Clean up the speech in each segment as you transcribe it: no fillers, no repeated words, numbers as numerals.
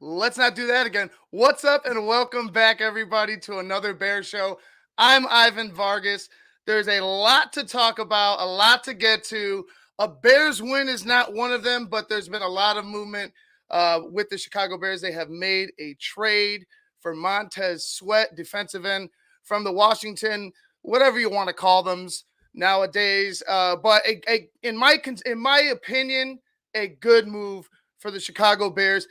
Let's not do that again. What's up, and welcome back, everybody, to another Bear Show. I'm Ivan Vargas. There's a lot to talk about, a lot to get to. A Bears win is not one of them, but there's been a lot of movement with the Chicago Bears. They have made a trade for Montez Sweat, defensive end from the Washington, whatever you want to call them nowadays. But in my opinion, a good move for the Chicago Bears.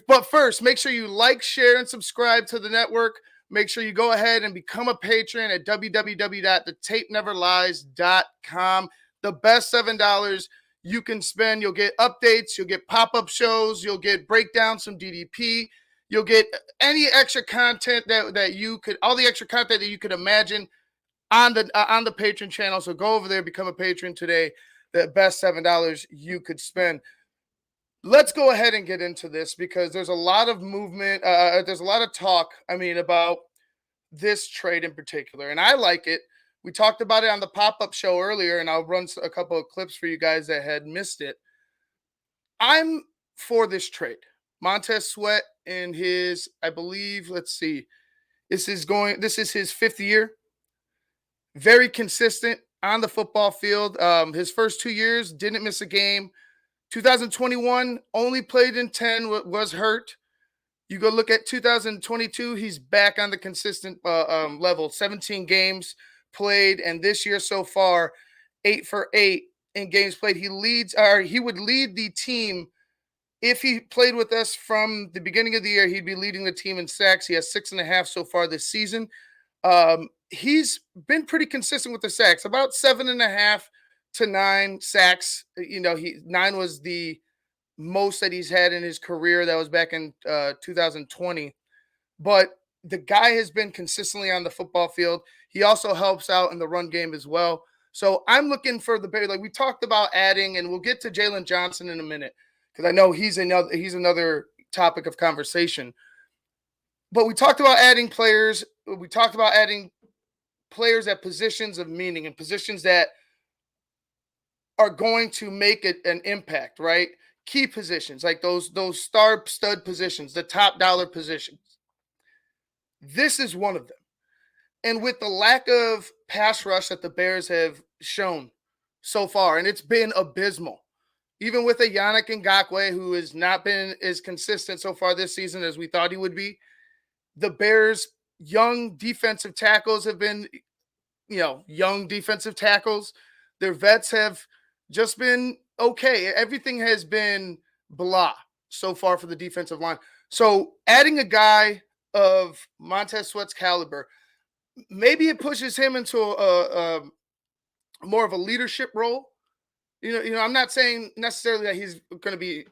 But first, make sure you like, share, and subscribe to the network. Make sure you go ahead and become a patron at www.thetapeneverlies.com. The best $7 you can spend. You'll get updates. You'll get pop-up shows. You'll get breakdowns from DDP. You'll get any extra content that you could, all the extra content that you could imagine on the patron channel. So go over there, become a patron today. The best $7 you could spend. Let's go ahead and get into this because there's a lot of movement. There's a lot of talk, about this trade in particular. And I like it. We talked about it on the pop-up show earlier, and I'll run a couple of clips for you guys that had missed it. I'm for this trade. Montez Sweat in his, I believe, let's see. This is his fifth year. Very consistent on the football field. His first 2 years, didn't miss a game. 2021, only played in 10, was hurt. You go look at 2022, he's back on the consistent level. 17 games played, and this year so far, 8 for 8 in games played. He would lead the team. If he played with us from the beginning of the year, he'd be leading the team in sacks. He has 6.5 so far this season. He's been pretty consistent with the sacks, about 7.5 to 9 sacks. 9 was the most that he's had in his career. That was back in 2020. But the guy has been consistently on the football field. He also helps out in the run game as well. So I'm looking for the Bears. Like we talked about adding, and we'll get to Jaylon Johnson in a minute because I know he's another topic of conversation. But we talked about adding players. We talked about adding players at positions of meaning and positions that are going to make it an impact, right? Key positions, like those star stud positions, the top dollar positions. This is one of them. And with the lack of pass rush that the Bears have shown so far, and it's been abysmal, even with a Yannick Ngakoue, who has not been as consistent so far this season as we thought he would be, the Bears' young defensive tackles have been, young defensive tackles. Their vets have just been okay. Everything has been blah so far for the defensive line. So adding a guy of Montez Sweat's caliber, maybe it pushes him into a more of a leadership role. I'm not saying necessarily that he's going to be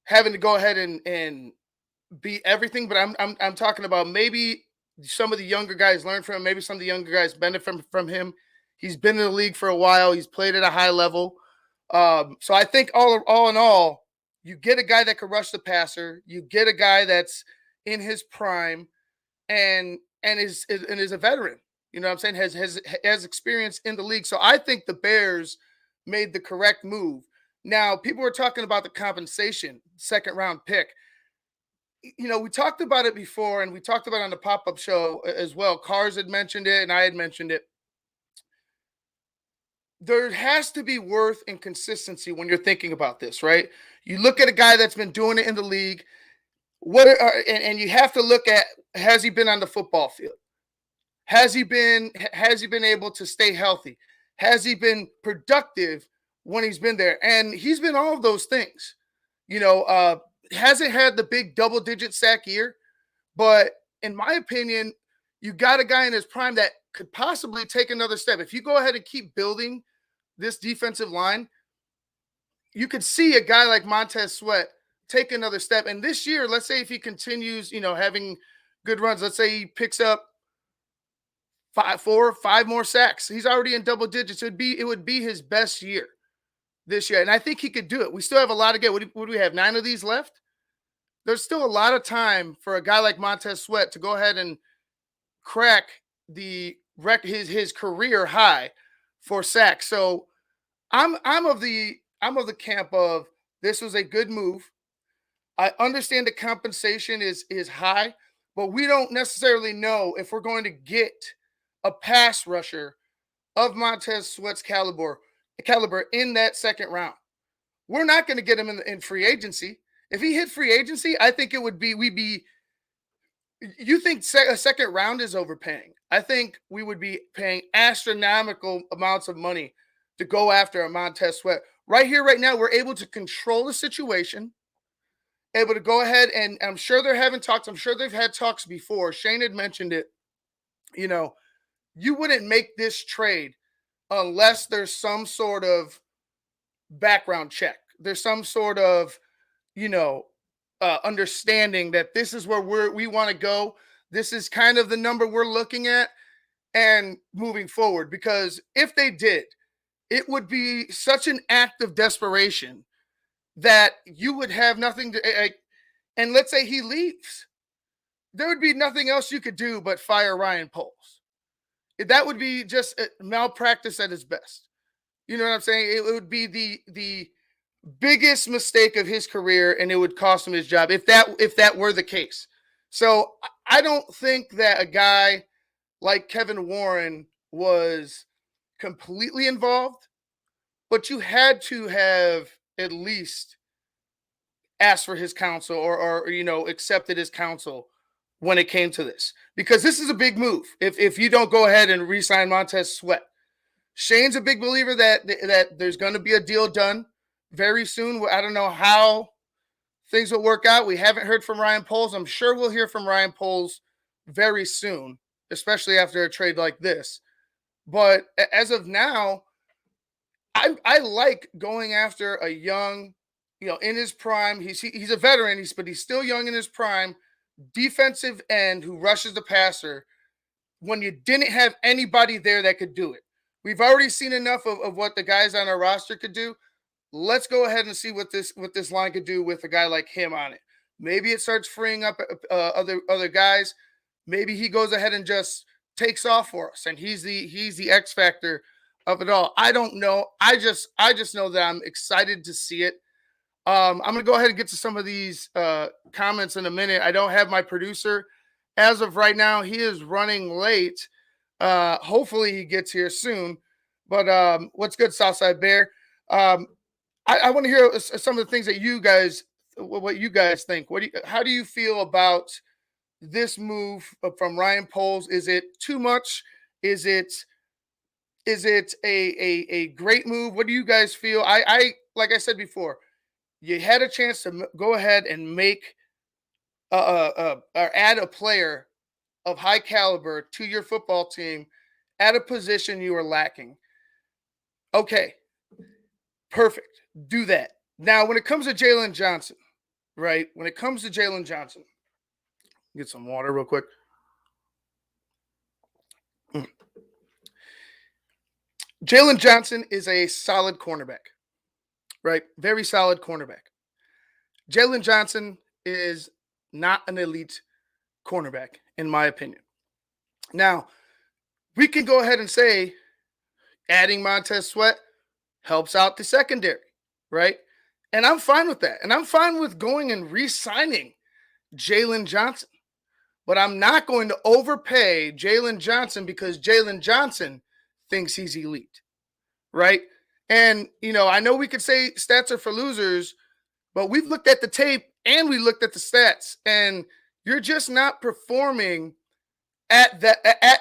having to go ahead and be everything, but I'm talking about maybe some of the younger guys learn from him. Maybe some of the younger guys benefit from him. He's been in the league for a while. He's played at a high level. So I think all in all, you get a guy that can rush the passer. You get a guy that's in his prime and is a veteran. You know what I'm saying? Has experience in the league. So I think the Bears made the correct move. Now, people were talking about the compensation, second round pick. We talked about it before, and we talked about it on the pop-up show as well. Cars had mentioned it, and I had mentioned it. There has to be worth and consistency when you're thinking about this, right? You look at a guy that's been doing it in the league, and you have to look at, has he been on the football field? Has he been able to stay healthy? Has he been productive when he's been there? And he's been all of those things. Hasn't had the big double-digit sack year, but in my opinion, you got a guy in his prime that could possibly take another step. If you go ahead and keep building this defensive line, you could see a guy like Montez Sweat take another step. And this year, let's say if he continues, having good runs, let's say he picks up 5 more sacks. He's already in double digits. It would be his best year this year. And I think he could do it. We still have a lot to get. What do we have? 9 of these left? There's still a lot of time for a guy like Montez Sweat to go ahead and crack his career high for sacks. So I'm of the camp of this was a good move. I understand the compensation is high, but we don't necessarily know if we're going to get a pass rusher of Montez Sweat's caliber in that second round. We're not going to get him in free agency. If he hit free agency, I think it would be we'd be. You think a second round is overpaying? I think we would be paying astronomical amounts of money to go after a Montez Sweat. Right here, right now, we're able to control the situation, able to go ahead, and I'm sure they're having talks. I'm sure they've had talks before. Shane had mentioned it. You know, you wouldn't make this trade unless there's some sort of background check. There's some sort of, you know, understanding that this is where we want to go. This is kind of the number we're looking at and moving forward. Because if they did, it would be such an act of desperation that you would have nothing to. And let's say he leaves, there would be nothing else you could do but fire Ryan Poles. That would be just malpractice at its best. You know what I'm saying? It would be the biggest mistake of his career, and it would cost him his job if that were the case. So I don't think that a guy like Kevin Warren was completely involved, but you had to have at least asked for his counsel or accepted his counsel when it came to this, because this is a big move. If you don't go ahead and re-sign Montez Sweat, Shane's a big believer that there's going to be a deal done very soon. I don't know how things will work out. We haven't heard from Ryan Poles. I'm sure we'll hear from Ryan Poles very soon, especially after a trade like this. But as of now, I like going after a young, in his prime. He's a veteran, but he's still young in his prime, defensive end who rushes the passer when you didn't have anybody there that could do it. We've already seen enough of what the guys on our roster could do. Let's go ahead and see what this line could do with a guy like him on it. Maybe it starts freeing up other guys. Maybe he goes ahead and just takes off for us, and he's the X factor of it all. I don't know. I just know that I'm excited to see it. I'm gonna go ahead and get to some of these comments in a minute. I don't have my producer as of right now. He is running late. Hopefully he gets here soon. But what's good, Southside Bear? I want to hear some of the things that what you guys think. How do you feel about this move from Ryan Poles? Is it too much? Is it a great move? What do you guys feel? I like I said before, you had a chance to go ahead and make or add a player of high caliber to your football team at a position you are lacking. Okay, perfect. Do that. Now, when it comes to Jaylon Johnson, right? When it comes to Jaylon Johnson, get some water real quick. Jaylon Johnson is a solid cornerback, right? Very solid cornerback. Jaylon Johnson is not an elite cornerback, in my opinion. Now, we can go ahead and say adding Montez Sweat helps out the secondary, right? And I'm fine with that. And I'm fine with going and re-signing Jaylon Johnson. But I'm not going to overpay Jaylon Johnson because Jaylon Johnson thinks he's elite, right? And, I know we could say stats are for losers, but we've looked at the tape and we looked at the stats, and you're just not performing at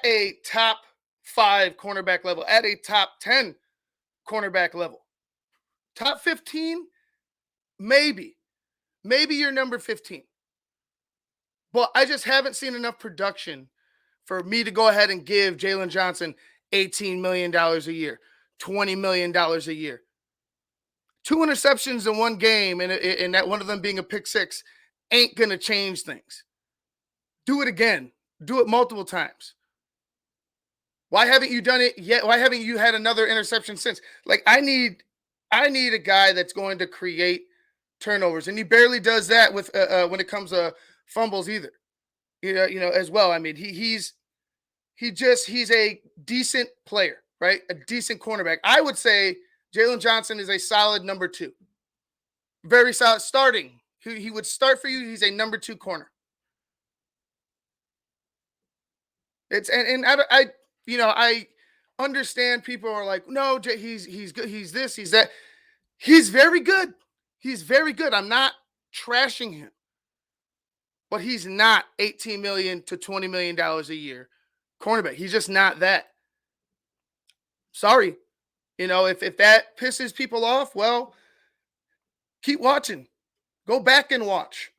a top 5 cornerback level, at a top 10 cornerback level. Top 15, maybe you're number 15. But I just haven't seen enough production for me to go ahead and give Jaylon Johnson $18 million a year, $20 million a year. 2 interceptions in one game, and that one of them being a pick six, ain't going to change things. Do it again. Do it multiple times. Why haven't you done it yet? Why haven't you had another interception since? Like, I need a guy that's going to create turnovers, and he barely does that with when it comes to fumbles either. As well. I mean, he's a decent player, right? A decent cornerback. I would say Jaylon Johnson is a solid number 2. Very solid, starting He would start for you. He's a number 2 corner. It's and I understand people are like, no, he's good. He's this. He's that. He's very good. He's very good. I'm not trashing him, but he's not $18 million to $20 million a year cornerback. He's just not that. Sorry. If that pisses people off, well, keep watching. Go back and watch.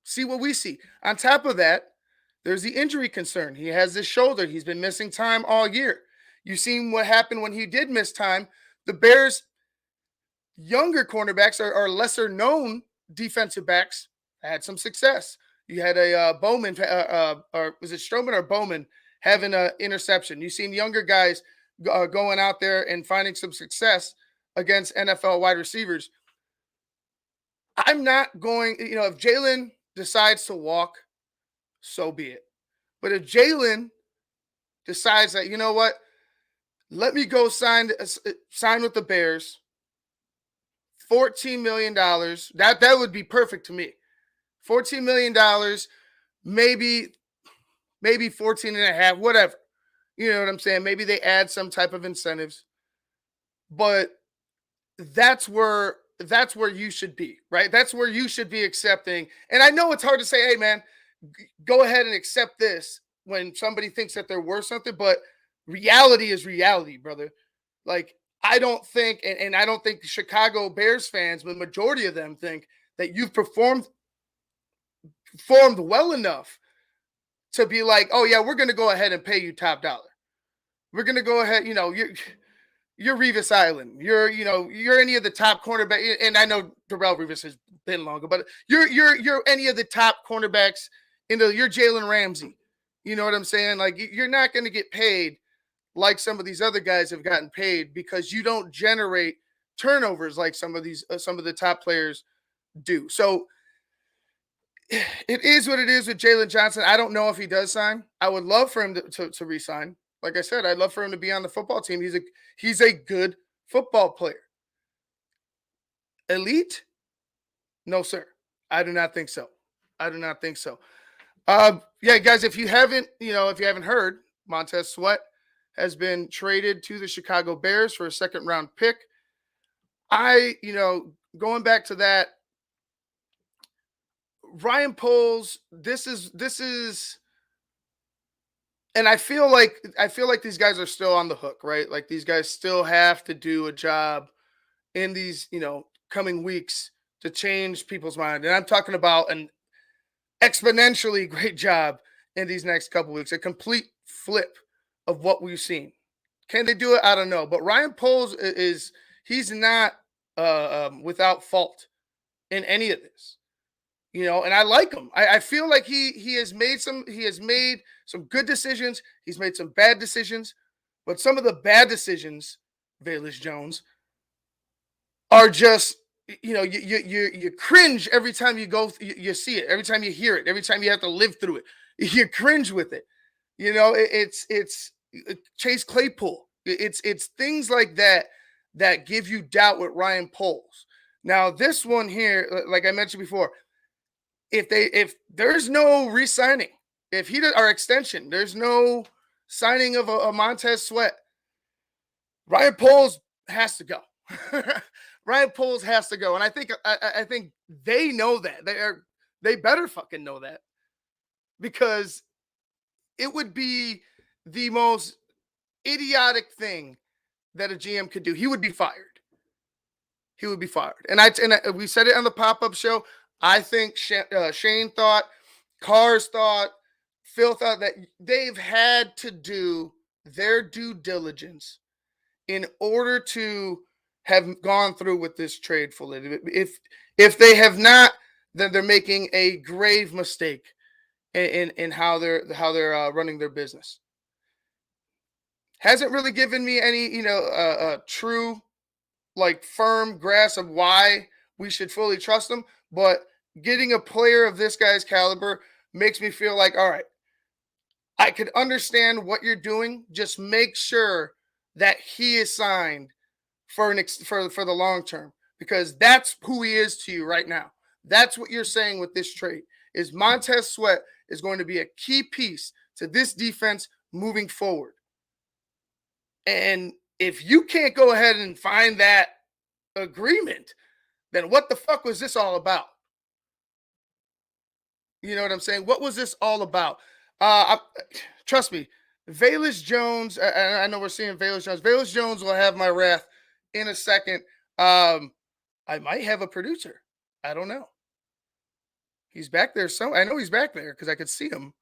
See what we see. On top of that, there's the injury concern. He has this shoulder. He's been missing time all year. You've seen what happened when he did miss time. The Bears' younger cornerbacks are lesser known defensive backs had some success. You had a Bowman, or was it Stroman or Bowman, having an interception. You've seen younger guys going out there and finding some success against NFL wide receivers. I'm not going, if Jaylon decides to walk, so be it. But if Jaylon decides that, you know what, let me go sign with the Bears, $14 million, that would be perfect to me. $14 million, maybe 14 and a half, whatever. You know what I'm saying? Maybe they add some type of incentives. But that's where you should be, right? That's where you should be accepting. And I know it's hard to say, hey, man, go ahead and accept this when somebody thinks that they're worth something, but reality is reality, brother. Like, I don't think, and I don't think the Chicago Bears fans, the majority of them, think that you've performed well enough to be like, oh yeah, we're going to go ahead and pay you top dollar. We're going to go ahead, you're Revis Island. You're any of the top cornerback, and I know Darrelle Revis has been longer, but you're any of the top cornerbacks you're Jalen Ramsey. You know what I'm saying? Like, you're not going to get paid like some of these other guys have gotten paid because you don't generate turnovers like some of the top players do. So it is what it is with Jaylon Johnson. I don't know if he does sign. I would love for him to re-sign. Like I said, I'd love for him to be on the football team. He's a good football player. Elite? No, sir. I do not think so. Yeah, guys, if you haven't heard, Montez Sweat has been traded to the Chicago Bears for a second-round pick. Going back to that, Ryan Poles, this is, and I feel like these guys are still on the hook, right? Like, these guys still have to do a job in these, coming weeks to change people's mind. And I'm talking about an exponentially great job in these next couple weeks, a complete flip of what we've seen. Can they do it? I don't know. But Ryan Poles he's not without fault in any of this. And I like him. I feel like he has made some good decisions. He's made some bad decisions, but some of the bad decisions, Velus Jones, are just, you cringe every time you you see it, every time you hear it, every time you have to live through it, you cringe with it. It's Chase Claypool. It's things like that give you doubt with Ryan Poles. Now, this one here, like I mentioned before, if there's no re-signing, if he does our extension, there's no signing of a Montez Sweat, Ryan Poles has to go. Ryan Poles has to go, and I think they know that. They better fucking know that, because it would be the most idiotic thing that a GM could do. He would be fired. And we said it on the pop-up show. I think Shane thought, Cars thought, Phil thought that they've had to do their due diligence in order to have gone through with this trade fully. If they have not, then they're making a grave mistake in how they're running their business. Hasn't really given me any true, like, firm grasp of why we should fully trust them. But getting a player of this guy's caliber makes me feel like, all right, I could understand what you're doing. Just make sure that he is signed for the long term, because that's who he is to you right now. That's what you're saying with this trade, is Montez Sweat is going to be a key piece to this defense moving forward. And if you can't go ahead and find that agreement, then what the fuck was this all about? You know what I'm saying? What was this all about? Trust me, Velus Jones, I know we're seeing Velus Jones. Velus Jones will have my wrath in a second. I might have a producer. I don't know. He's back there. I know he's back there because I could see him.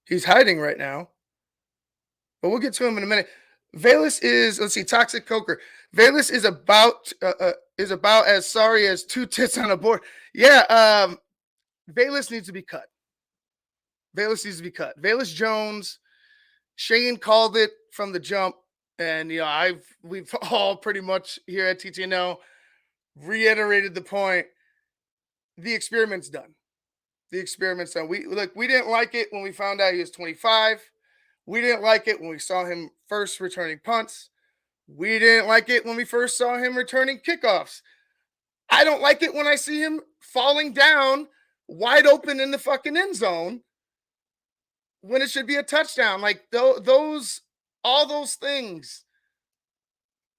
He's hiding right now. But we'll get to him in a minute. Velus is, let's see, Toxic Coker. Velus is about as sorry as two tits on a board. Yeah, Velus needs to be cut. Velus needs to be cut. Velus Jones, Shane called it from the jump, and we've all pretty much here at TTNL reiterated the point. The experiment's done. The experiment's done. We didn't like it when we found out he was 25. We didn't like it when we saw him first returning punts. We didn't like it when we first saw him returning kickoffs. I don't like it when I see him falling down wide open in the fucking end zone when it should be a touchdown. Like all those things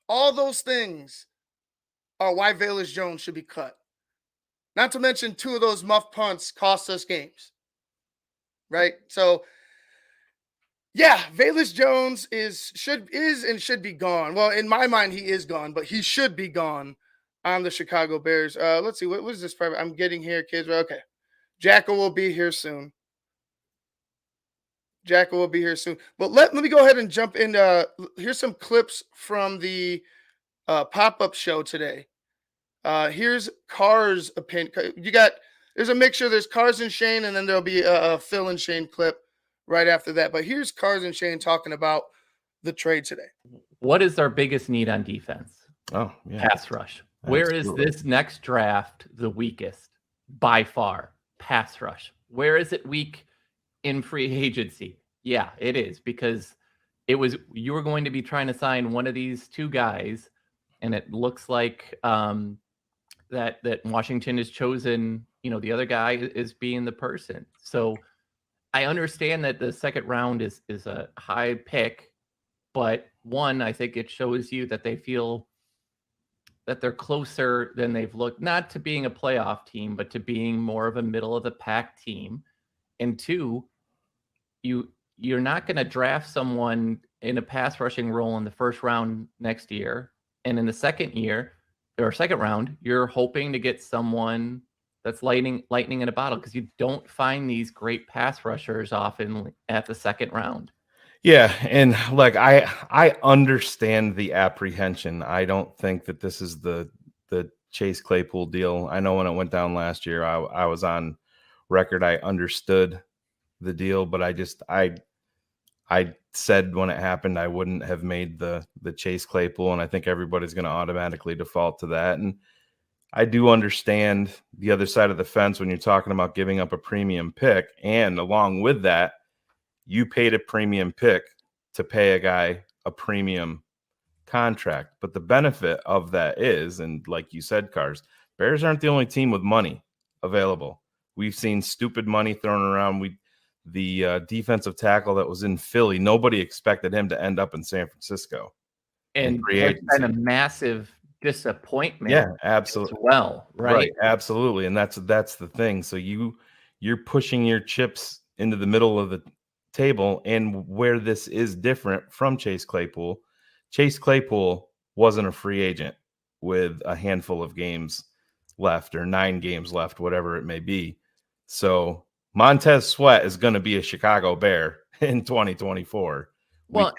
are why Velus Jones should be cut. Not to mention 2 of those muff punts cost us games. Right? So yeah, Velus Jones should be gone. Well, in my mind, he is gone, but he should be gone on the Chicago Bears. Let's see, what is this? I'm getting here, kids. Okay. Jackal will be here soon. But let me go ahead and jump in. Here's some clips from the pop-up show today. Here's Carr's opinion. There's a mixture. There's Cars and Shane, and then there'll be a Phil and Shane clip right after that. But here's Cars and Shane talking about the trade today. What is our biggest need on defense? Oh, yeah. Pass rush. Where is this next draft the weakest? By far, pass rush. Where is it weak in free agency? Yeah, it is, because you were going to be trying to sign one of these 2 guys, and it looks like that Washington has chosen, the other guy is being the person. So I understand that the second round is a high pick, but one, I think it shows you that they feel that they're closer than they've looked, not to being a playoff team, but to being more of a middle of the pack team. And 2, you're not going to draft someone in a pass rushing role in the first round next year. And in the second round, you're hoping to get someone that's lightning in a bottle, because you don't find these great pass rushers often at the second round. Yeah, and like I understand the apprehension. I don't think that this is the Chase Claypool deal. I know when it went down last year, I was on record. I understood the deal, but I said when it happened I wouldn't have made the Chase Claypool, and I think everybody's going to automatically default to that. And I do understand the other side of the fence when you're talking about giving up a premium pick, and along with that, you paid a premium pick to pay a guy a premium contract. But the benefit of that is, and like you said, Cars, Bears aren't the only team with money available. We've seen stupid money thrown around. The defensive tackle that was in Philly, nobody expected him to end up in San Francisco. And it's been a massive disappointment. Yeah, absolutely. As well, right? Absolutely. And that's the thing. So you're pushing your chips into the middle of the table, and where this is different from Chase Claypool wasn't a free agent with a handful of games left, or 9 games left, whatever it may be. So Montez Sweat is going to be a Chicago Bear in 2024. Well,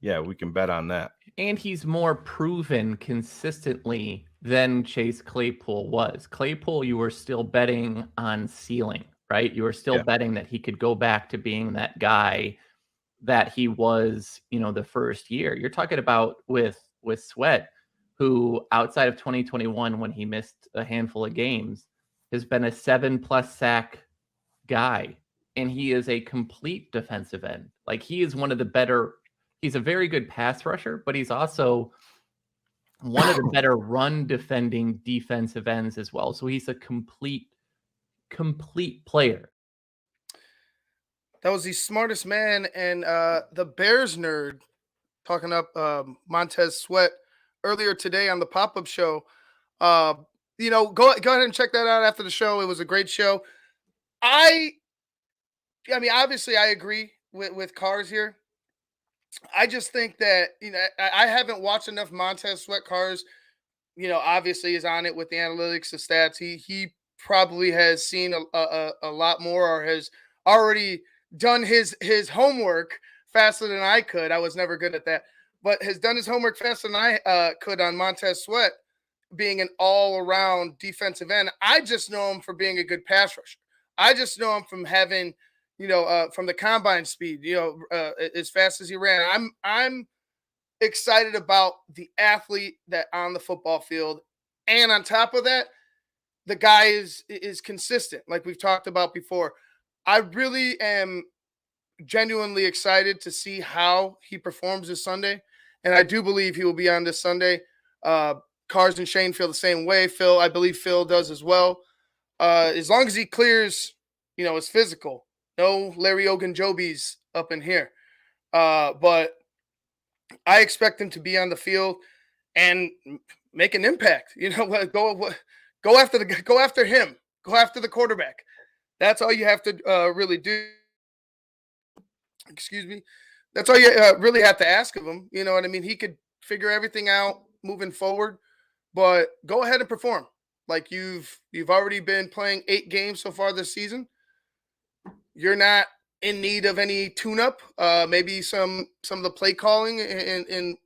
we can bet on that. And he's more proven consistently than Chase Claypool was. Claypool, you were still betting on ceiling, right? You were still betting that he could go back to being that guy that he was, the first year. You're talking about with Sweat, who outside of 2021, when he missed a handful of games, has been a 7+ sack guy. And he is a complete defensive end. Like, he is one of the better. He's a very good pass rusher, but he's also one of the better run defending defensive ends as well. So he's a complete complete player. That was the smartest man and the Bears nerd talking up Montez Sweat earlier today on the pop-up show. Go ahead and check that out after the show. It was a great show. I mean, obviously, I agree with Cars here. I just think that I haven't watched enough Montez Sweat. Cars, obviously is on it with the analytics, the stats. He probably has seen a lot more, or has already done his homework faster than I could. I was never good at that, but has done his homework faster than I could on Montez Sweat being an all-around defensive end. I just know him for being a good pass rusher. I just know him from having, from the combine speed, as fast as he ran. I'm excited about the athlete that on the football field. And on top of that, the guy is consistent, like we've talked about before. I really am genuinely excited to see how he performs this Sunday. And I do believe he will be on this Sunday. Cars and Shane feel the same way. I believe Phil does as well. As long as he clears, his physical. No Larry Ogunjobi's up in here. But I expect him to be on the field and make an impact. Go after him. Go after the quarterback. That's all you have to really do. Excuse me. That's all you really have to ask of him. You know what I mean? He could figure everything out moving forward, but go ahead and perform. Like you've already been playing 8 games so far this season. You're not in need of any tune-up. Maybe some of the play calling and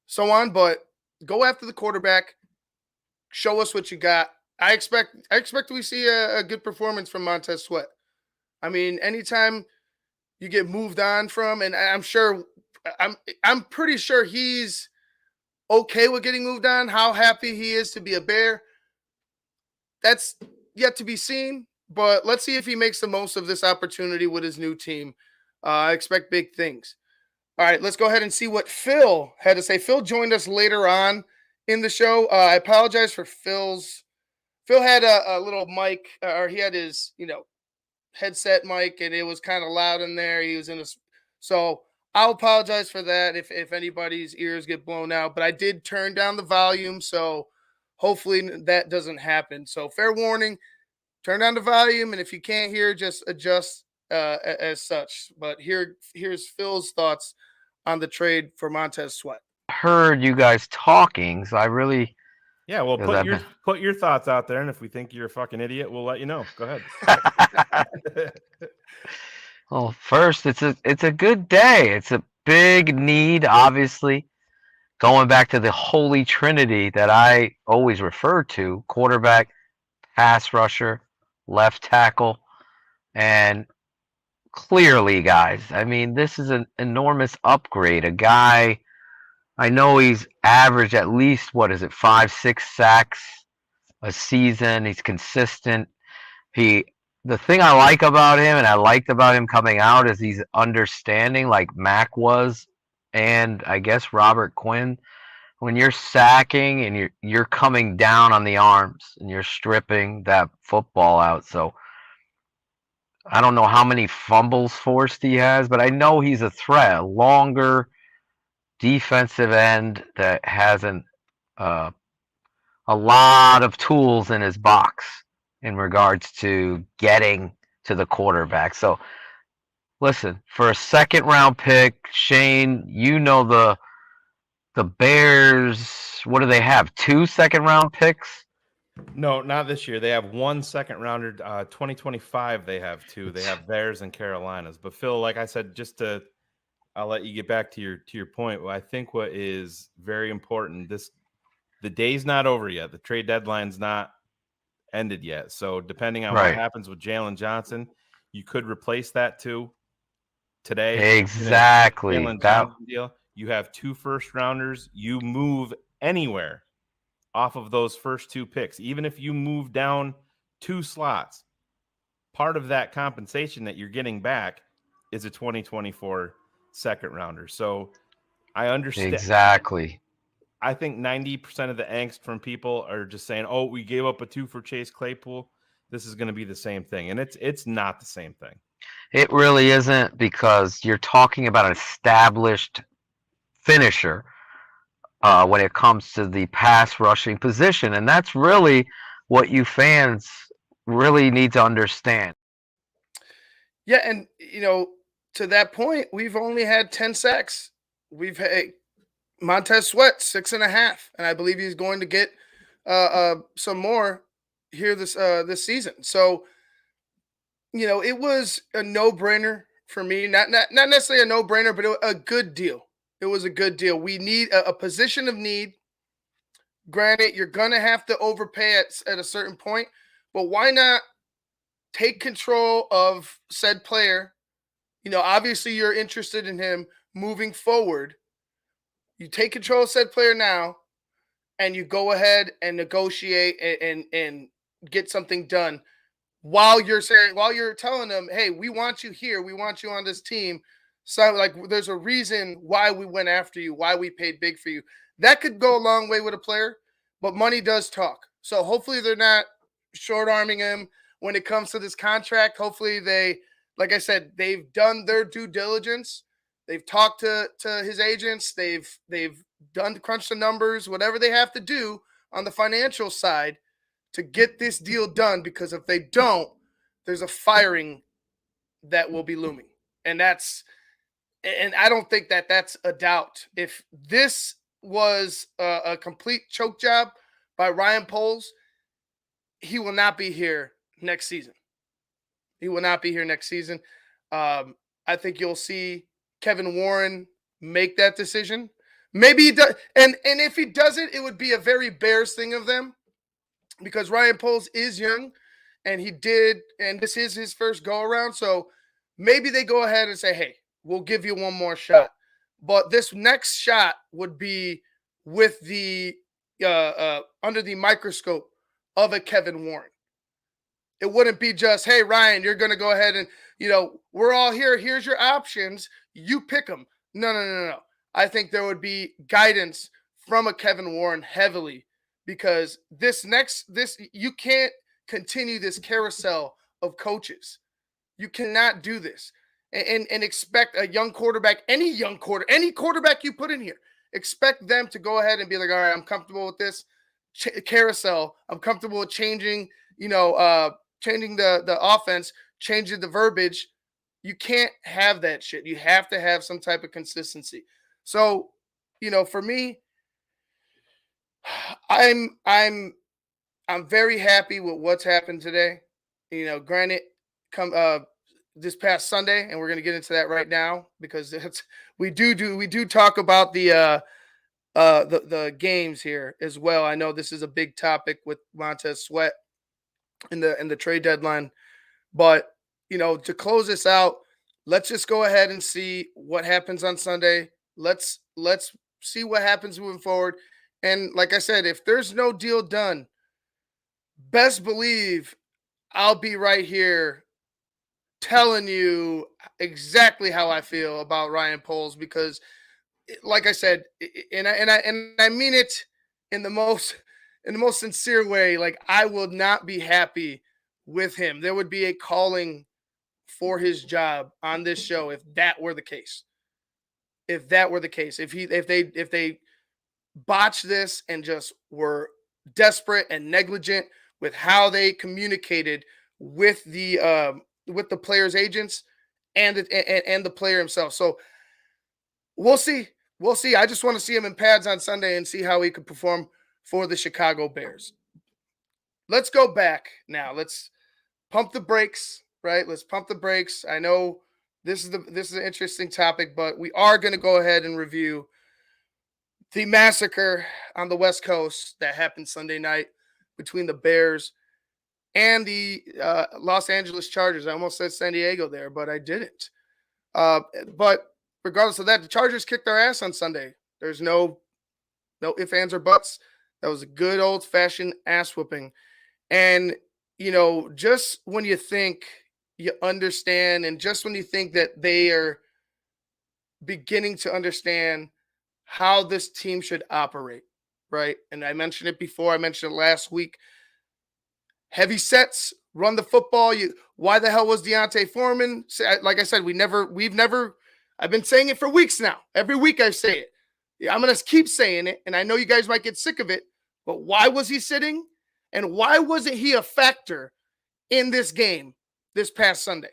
so on. But go after the quarterback. Show us what you got. I expect we see a good performance from Montez Sweat. I mean, anytime you get moved on from, and I'm pretty sure he's okay with getting moved on. How happy he is to be a Bear, that's yet to be seen. But let's see if he makes the most of this opportunity with his new team. I expect big things. All right, let's go ahead and see what Phil had to say. Phil joined us later on in the show. I apologize for Phil had a little mic, or he had his, headset mic, and it was kind of loud in there. He was so I'll apologize for that if anybody's ears get blown out, but I did turn down the volume, so hopefully that doesn't happen. So fair warning, turn down the volume, and if you can't hear, just adjust as such. But here's Phil's thoughts on the trade for Montez Sweat. Heard you guys talking, so I really... Yeah, well, put your thoughts out there, and if we think you're a fucking idiot, we'll let you know. Go ahead. Well, first, it's a good day. It's a big need, obviously. Going back to the holy trinity that I always refer to: quarterback, pass rusher, left tackle, and clearly, guys, I mean, this is an enormous upgrade. A guy, I know he's averaged at least, 5-6 sacks a season. He's consistent. The thing I like about him, and I liked about him coming out, is he's understanding, like Mac was, and I guess Robert Quinn. When you're sacking and you're coming down on the arms and you're stripping that football out. So I don't know how many fumbles forced he has, but I know he's a threat, a longer defensive end that has a lot of tools in his box in regards to getting to the quarterback. So listen, for a second round pick, Shane, the Bears, what do they have? 2 second round picks? No, not this year. They have 1 second rounder. 2025, they have 2. They have Bears and Carolinas. But Phil, like I said, I'll let you get back to your point. I think what is very important, the day's not over yet. The trade deadline's not ended yet. So depending on what happens with Jaylon Johnson, you could replace that too today. Exactly. Jaylon Johnson deal. You have 2 first rounders. You move anywhere off of those first 2 picks, even if you move down 2 slots. Part of that compensation that you're getting back is a 2024 second rounder. So I understand. Exactly. I think 90% of the angst from people are just saying, oh, we gave up a 2 for Chase Claypool. this is going to be the same thing, and it's not the same thing. It really isn't, because you're talking about an established finisher when it comes to the pass rushing position, and that's really what you fans really need to understand. Yeah, and to that point, we've only had 10 sacks. We've had Montez Sweat 6.5, and I believe he's going to get some more here this season. So it was a no-brainer for me. Not necessarily a no-brainer, but a good deal. It was a good deal. We need a position of need. Granted, you're gonna have to overpay at a certain point, but why not take control of said player? Obviously you're interested in him moving forward. You take control of said player now, and you go ahead and negotiate and get something done while you're telling them, hey, we want you here, we want you on this team. So like, there's a reason why we went after you, why we paid big for you. That could go a long way with a player, but money does talk. So hopefully they're not short arming him when it comes to this contract. Hopefully they, like I said, they've done their due diligence. They've talked to his agents. They've done crunch the numbers, whatever they have to do on the financial side to get this deal done, because if they don't, there's a firing that will be looming. And I don't think that's a doubt. If this was a complete choke job by Ryan Poles, he will not be here next season. He will not be here next season. I think you'll see Kevin Warren make that decision. Maybe he does, and if he doesn't, it would be a very Bears thing of them, because Ryan Poles is young, and this is his first go around. So maybe they go ahead and say, hey, we'll give you one more shot. But this next shot would be with the under the microscope of a Kevin Warren. It wouldn't be just, hey, Ryan, you're going to go ahead and, we're all here. Here's your options. You pick them. No. I think there would be guidance from a Kevin Warren heavily, because you can't continue this carousel of coaches. You cannot do this and expect a young quarterback, any quarterback you put in here, expect them to go ahead and be like, all right, I'm comfortable with this carousel. I'm comfortable with changing, changing the offense, changing the verbiage. You can't have that shit. You have to have some type of consistency. So, for me, I'm very happy with what's happened today. Granted, this past Sunday, and we're going to get into that right now, because we do talk about the games here as well. I know this is a big topic with Montez Sweat in the trade deadline, but to close this out, let's just go ahead and see what happens on Sunday. Let's see what happens moving forward. And like I said, if there's no deal done, best believe I'll be right here telling you exactly how I feel about Ryan Poles, because like I said, and I mean it in the most sincere way, like, I will not be happy with him. There would be a calling for his job on this show if that were the case. If they botched this and just were desperate and negligent with how they communicated with the player's agents and the player himself. So we'll see. I just want to see him in pads on Sunday and see how he could perform for the Chicago Bears. Let's go back now. Let's pump the brakes, right? Let's pump the brakes. I know this is an interesting topic, but we are going to go ahead and review the massacre on the West Coast that happened Sunday night between the Bears and the Los Angeles Chargers. I almost said San Diego there, but I didn't. But regardless of that, the Chargers kicked their ass on Sunday. There's no ifs, ands, or buts. That was a good old-fashioned ass whooping. And, just when you think you understand, and just when you think that they are beginning to understand how this team should operate, right? And I mentioned it before. I mentioned it last week. Heavy sets run the football. Why the hell was Deontay Foreman? Like I said, I've been saying it for weeks now. Every week I say it. I'm going to keep saying it, and I know you guys might get sick of it, but why was he sitting? And why wasn't he a factor in this game this past Sunday?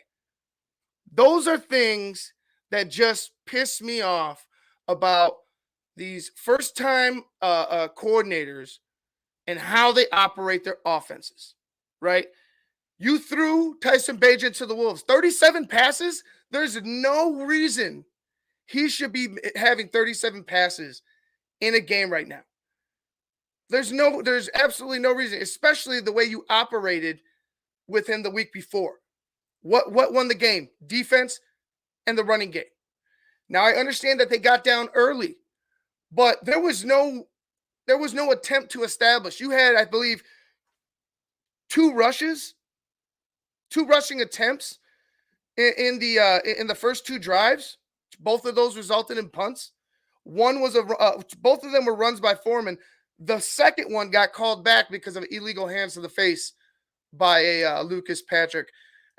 Those are things that just piss me off about these first-time coordinators and how they operate their offenses, right? You threw Tyson Bagent to the Wolves. 37 passes? There's no reason he should be having 37 passes in a game right now. There's absolutely no reason, especially the way you operated with him the week before. What won the game? Defense and the running game. Now I understand that they got down early, but there was no attempt to establish. You had, I believe, two rushing attempts in the first two drives. Both of those resulted in punts. One was both of them were runs by Foreman. The second one got called back because of illegal hands to the face by Lucas Patrick.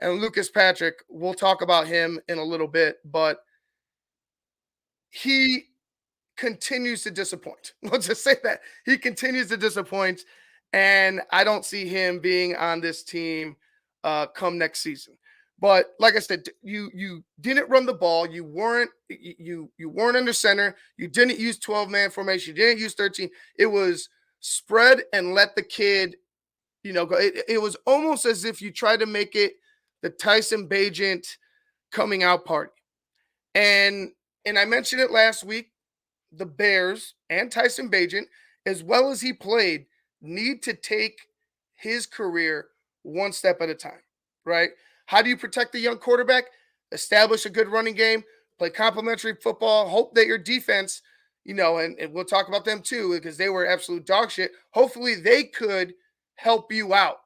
And Lucas Patrick, we'll talk about him in a little bit, but he continues to disappoint. Let's just say that. He continues to disappoint, and I don't see him being on this team come next season. But like I said, you didn't run the ball. You weren't under center. You didn't use 12-man formation. You didn't use 13. It was spread and let the kid, go. It was almost as if you tried to make it the Tyson Bagent coming out party. And I mentioned it last week. The Bears and Tyson Bagent, as well as he played, need to take his career one step at a time, right? How do you protect the young quarterback? Establish a good running game, play complementary football, hope that your defense, and we'll talk about them too, because they were absolute dog shit. Hopefully they could help you out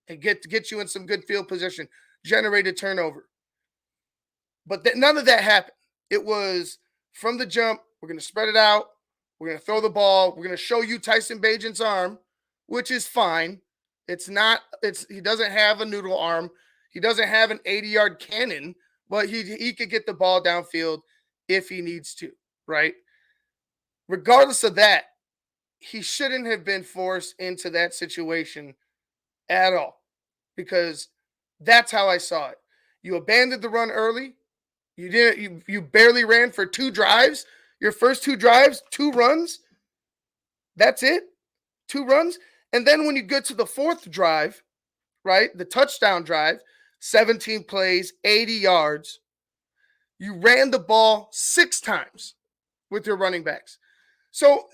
and get you in some good field position, generate a turnover. But none of that happened. It was from the jump, we're going to spread it out, we're going to throw the ball, we're going to show you Tyson Bagent's arm, which is fine. He doesn't have a noodle arm. He doesn't have an 80-yard cannon, but he could get the ball downfield if he needs to, right? Regardless of that, he shouldn't have been forced into that situation at all, because that's how I saw it. You abandoned the run early. You barely ran for 2 drives. Your first 2 drives, 2 runs. That's it. 2 runs. And then when you get to the 4th drive, right, the touchdown drive, 17 plays, 80 yards, you ran the ball 6 times with your running backs. So,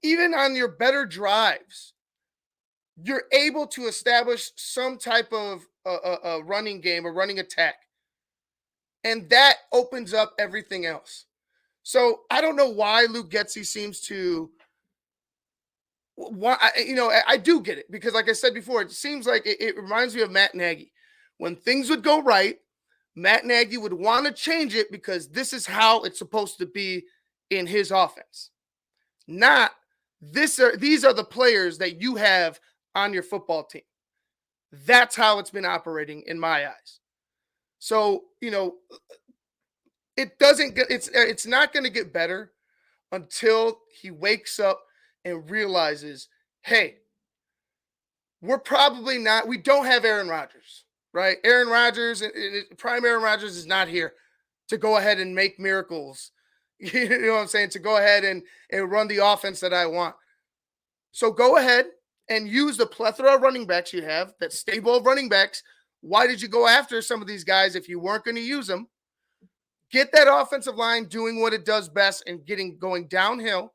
even on your better drives, you're able to establish some type of a running game, a running attack. And that opens up everything else. So I don't know why Luke Getsy seems to. I do get it, because, like I said before, it seems like it reminds me of Matt Nagy. When things would go right, Matt Nagy would want to change it because this is how it's supposed to be in his offense. Not these are the players that you have on your football team. That's how it's been operating in my eyes. So, it's not going to get better until he wakes up and realizes, hey, we don't have Aaron Rodgers, right? Aaron Rodgers, prime Aaron Rodgers is not here to go ahead and make miracles. You know what I'm saying? To go ahead and run the offense that I want. So go ahead and use the plethora of running backs you have, that stable of running backs. Why did you go after some of these guys if you weren't going to use them? Get that offensive line doing what it does best and going downhill,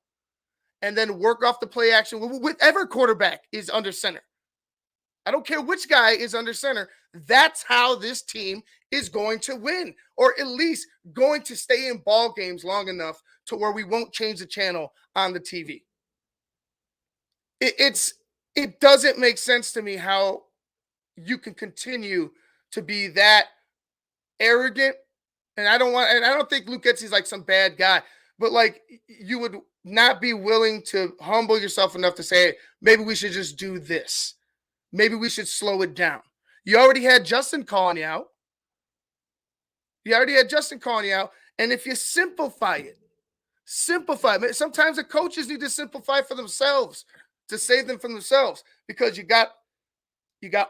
and then work off the play action with whatever quarterback is under center. I don't care which guy is under center. That's how this team is going to win, or at least going to stay in ball games long enough to where we won't change the channel on the TV. It doesn't make sense to me how you can continue to be that arrogant. And I don't think Luke Getsy's like some bad guy, but you would not be willing to humble yourself enough to say, maybe we should just do this. Maybe we should slow it down. You already had Justin calling you out. And if you simplify it, sometimes the coaches need to simplify for themselves to save them from themselves, because you got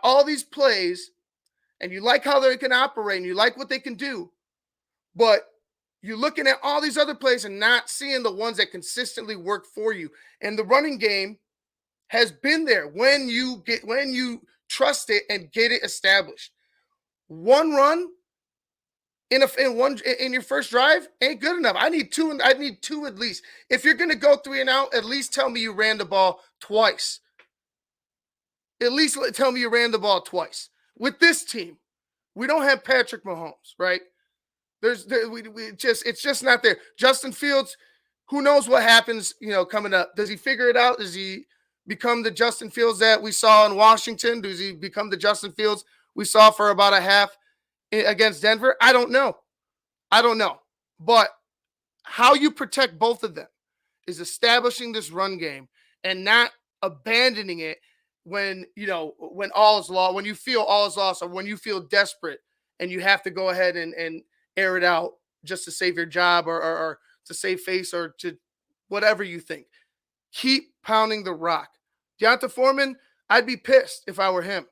all these plays and you like how they can operate and you like what they can do, but you're looking at all these other plays and not seeing the ones that consistently work for you. And the running game has been there when you trust it and get it established. One run in your first drive ain't good enough. I need two at least. If you're gonna go 3 and out, at least tell me you ran the ball twice. At least tell me you ran the ball twice. With this team, we don't have Patrick Mahomes, right? It's just not there. Justin Fields, who knows what happens, coming up? Does he figure it out? Does he become the Justin Fields that we saw in Washington? Does he become the Justin Fields we saw for about a half against Denver? I don't know. But how you protect both of them is establishing this run game and not abandoning it when all is lost, when you feel all is lost, or when you feel desperate and you have to go ahead and air it out just to save your job or to save face or to whatever you think. Keep pounding the rock. Deonta Foreman, I'd be pissed if I were him.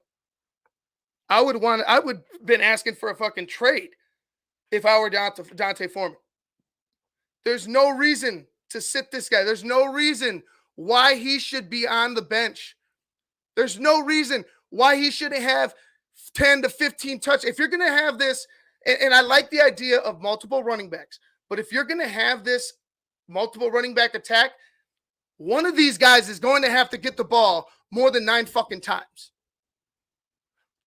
I would been asking for a fucking trade if I were Deonta Foreman. There's no reason to sit this guy. There's no reason why he should be on the bench. There's no reason why he shouldn't have 10 to 15 touch. If you're going to have this, and I like the idea of multiple running backs, but if you're going to have this multiple running back attack, one of these guys is going to have to get the ball more than 9 fucking times.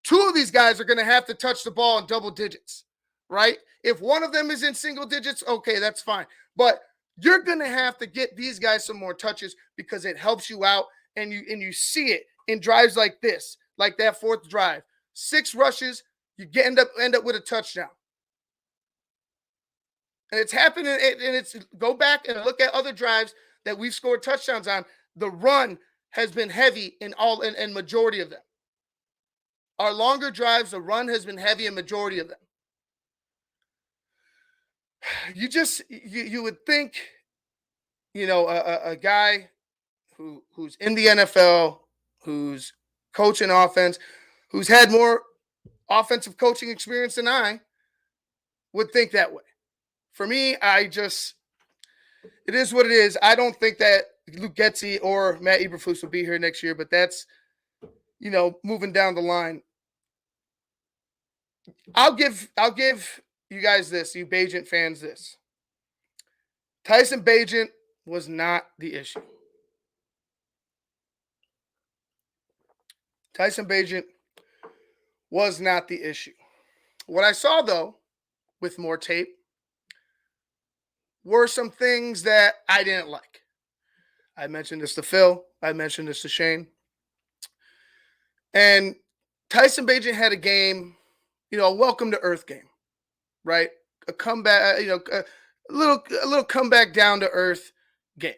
2 of these guys are going to have to touch the ball in double digits, right? If one of them is in single digits, okay, that's fine. But you're going to have to get these guys some more touches because it helps you out, and you see it in drives like this, like that 4th drive. 6 rushes, you end up with a touchdown. And it's happening, and it's go back and look at other drives that we've scored touchdowns on. The run has been heavy in majority of them. Our longer drives, the run has been heavy in majority of them. You would think, a guy who's in the NFL, who's coaching offense, who's had more offensive coaching experience than I, would think that way. For me, it is what it is. I don't think that Luke Getsy or Matt Eberflus will be here next year, but that's, moving down the line. I'll give you guys this, you Bagent fans, this. Tyson Bagent was not the issue. Tyson Bagent was not the issue. What I saw, though, with more tape, were some things that I didn't like. I mentioned this to Phil. I mentioned this to Shane. And Tyson Bagent had a game, a welcome to earth game, right? A comeback, a little comeback down to earth game.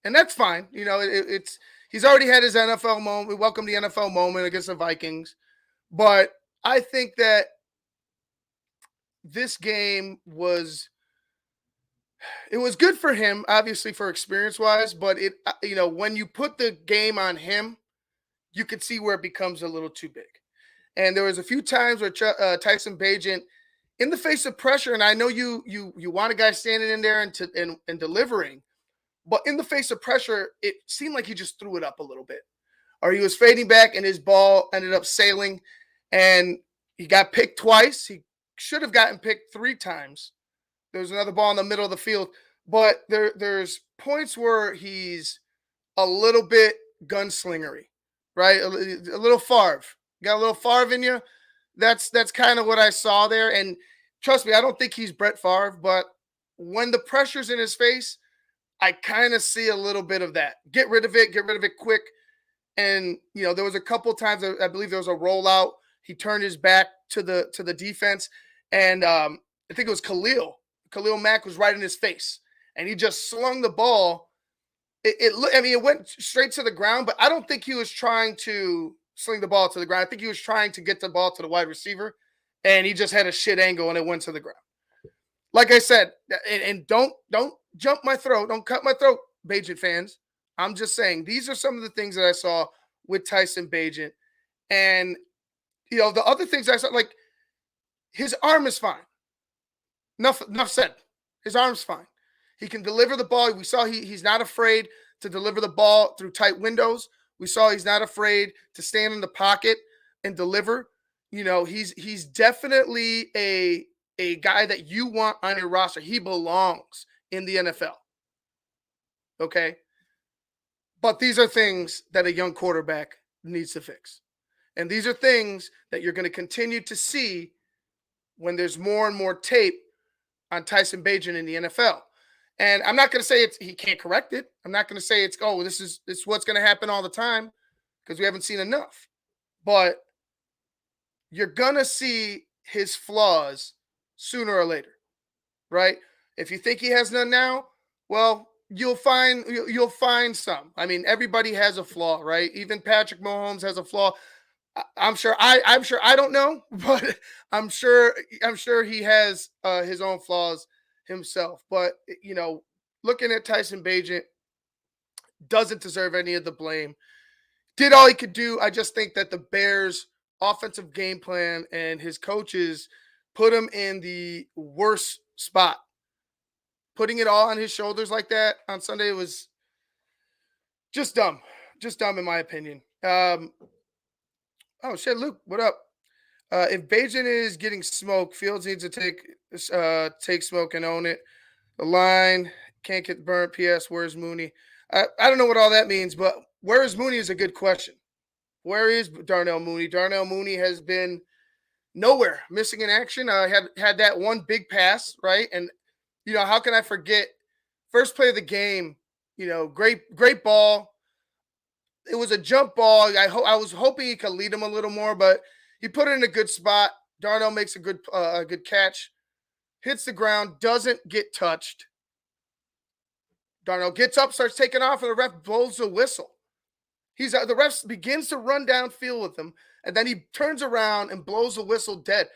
And that's fine. He's already had his NFL moment. We welcome the NFL moment against the Vikings. But I think that this game was good for him, obviously, for experience-wise. But when you put the game on him, you could see where it becomes a little too big. And there was a few times where Tyson Bagent, in the face of pressure, and I know you want a guy standing in there and delivering, but in the face of pressure, it seemed like he just threw it up a little bit. Or he was fading back and his ball ended up sailing, and he got picked twice. He should have gotten picked 3 times. There was another ball in the middle of the field. But there's points where he's a little bit gunslingery, right? A little Favre. Got a little Favre in you. That's kind of what I saw there. And trust me, I don't think he's Brett Favre, but when the pressure's in his face, I kind of see a little bit of that. Get rid of it quick. And, there was a couple times, I believe there was a rollout. He turned his back to the defense. And I think it was Khalil Mack was right in his face. And he just slung the ball. It went straight to the ground, but I don't think he was trying to sling the ball to the ground. I think he was trying to get the ball to the wide receiver, and he just had a shit angle and it went to the ground. Like I said, and don't jump my throat, don't cut my throat, Bagent fans. I'm just saying these are some of the things that I saw with Tyson Bagent. And, the other things I saw, like his arm is fine. Enough said. His arm's fine. He can deliver the ball. We saw he's not afraid to deliver the ball through tight windows. We saw he's not afraid to stand in the pocket and deliver. He's definitely a guy that you want on your roster. He belongs in the NFL. Okay? But these are things that a young quarterback needs to fix. And these are things that you're going to continue to see when there's more and more tape on Tyson Bagent in the NFL. And I'm not going to say he can't correct it. I'm not going to say this is what's going to happen all the time, because we haven't seen enough. But you're going to see his flaws sooner or later, right? If you think he has none now, well, you'll find some. I mean, everybody has a flaw, right? Even Patrick Mahomes has a flaw. I'm sure I don't know, but I'm sure he has his own flaws himself. But looking at Tyson Bagent, doesn't deserve any of the blame. Did all he could do. I just think that the Bears' offensive game plan and his coaches put him in the worst spot. Putting it all on his shoulders like that on Sunday was just dumb. Just dumb in my opinion. Oh shit, Luke, what up? If Bagent is getting smoke, Fields needs to take smoke and own it. The line can't get burnt. PS, where's Mooney? I don't know what all that means, but where is Mooney is a good question. Where is Darnell Mooney? Darnell Mooney has been nowhere, missing in action. Had that one big pass, right? And how can I forget? First play of the game, great ball. It was a jump ball. I was hoping he could lead him a little more, but he put it in a good spot. Darnell makes a good catch, hits the ground, doesn't get touched. Darnell gets up, starts taking off, and the ref blows the whistle. The ref begins to run downfield with him, and then he turns around and blows the whistle dead.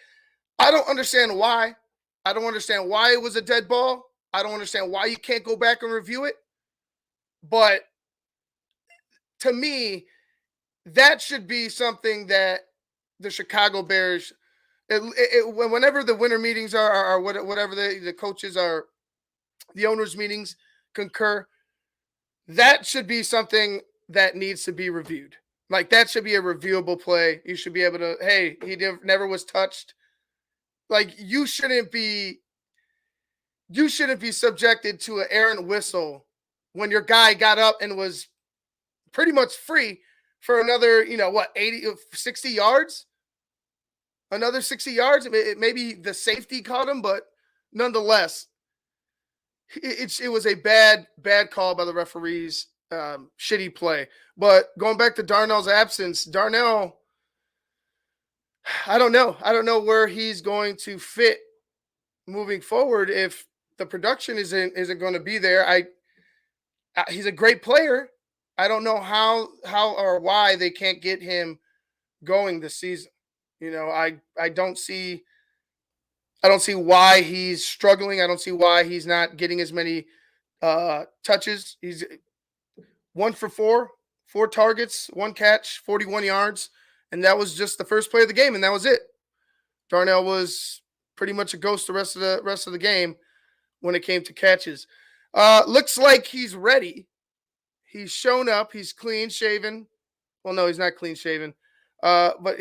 I don't understand why. I don't understand why it was a dead ball. I don't understand why you can't go back and review it. But to me, that should be something that the Chicago Bears, whenever the winter meetings are or whatever the coaches are, the owners' meetings concur, that should be something that needs to be reviewed. Like, that should be a reviewable play. You should be able to, hey, he never was touched. Like, you shouldn't be subjected to an errant whistle when your guy got up and was pretty much free for another, 60 yards? Another 60 yards? Maybe the safety caught him, but nonetheless, it was a bad call by the referees. Shitty play. But going back to Darnell's absence, Darnell, I don't know where he's going to fit moving forward if the production isn't going to be there. He's a great player. I don't know how or why they can't get him going this season. I don't see why he's struggling. I don't see why he's not getting as many touches. He's 1 for 4 targets, 1 catch, 41 yards, and that was just the first play of the game, and that was it. Darnell was pretty much a ghost the rest of the game when it came to catches. Looks like he's ready. He's shown up. He's clean shaven. Well, no, he's not clean shaven. But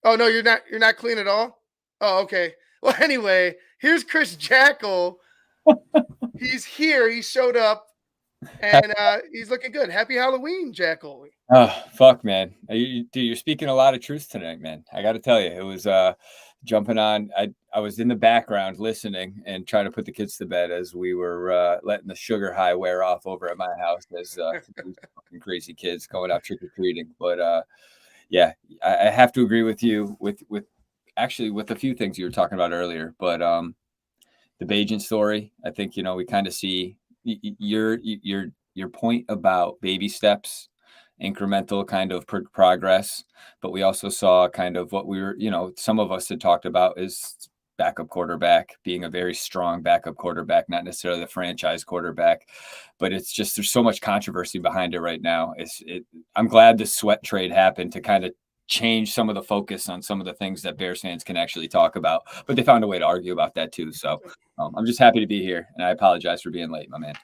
oh no, you're not clean at all. Oh, okay. Well, anyway, here's Chris Jackal. He's here. He showed up, and he's looking good. Happy Halloween, Jackal. Oh, fuck, man. You're speaking a lot of truth tonight, man. I got to tell you, it was jumping on. I was in the background listening and trying to put the kids to bed as we were letting the sugar high wear off over at my house as fucking crazy kids going out trick-or-treating. But yeah, I have to agree with you with a few things you were talking about earlier. But the Bagent story, I think, we kind of see your point about baby steps incremental kind of progress, but we also saw kind of what we were, some of us had talked about is backup quarterback being a very strong backup quarterback, not necessarily the franchise quarterback, but it's just, there's so much controversy behind it right now. I'm glad the Sweat trade happened to kind of change some of the focus on some of the things that Bears fans can actually talk about, but they found a way to argue about that too. So I'm just happy to be here, and I apologize for being late, my man.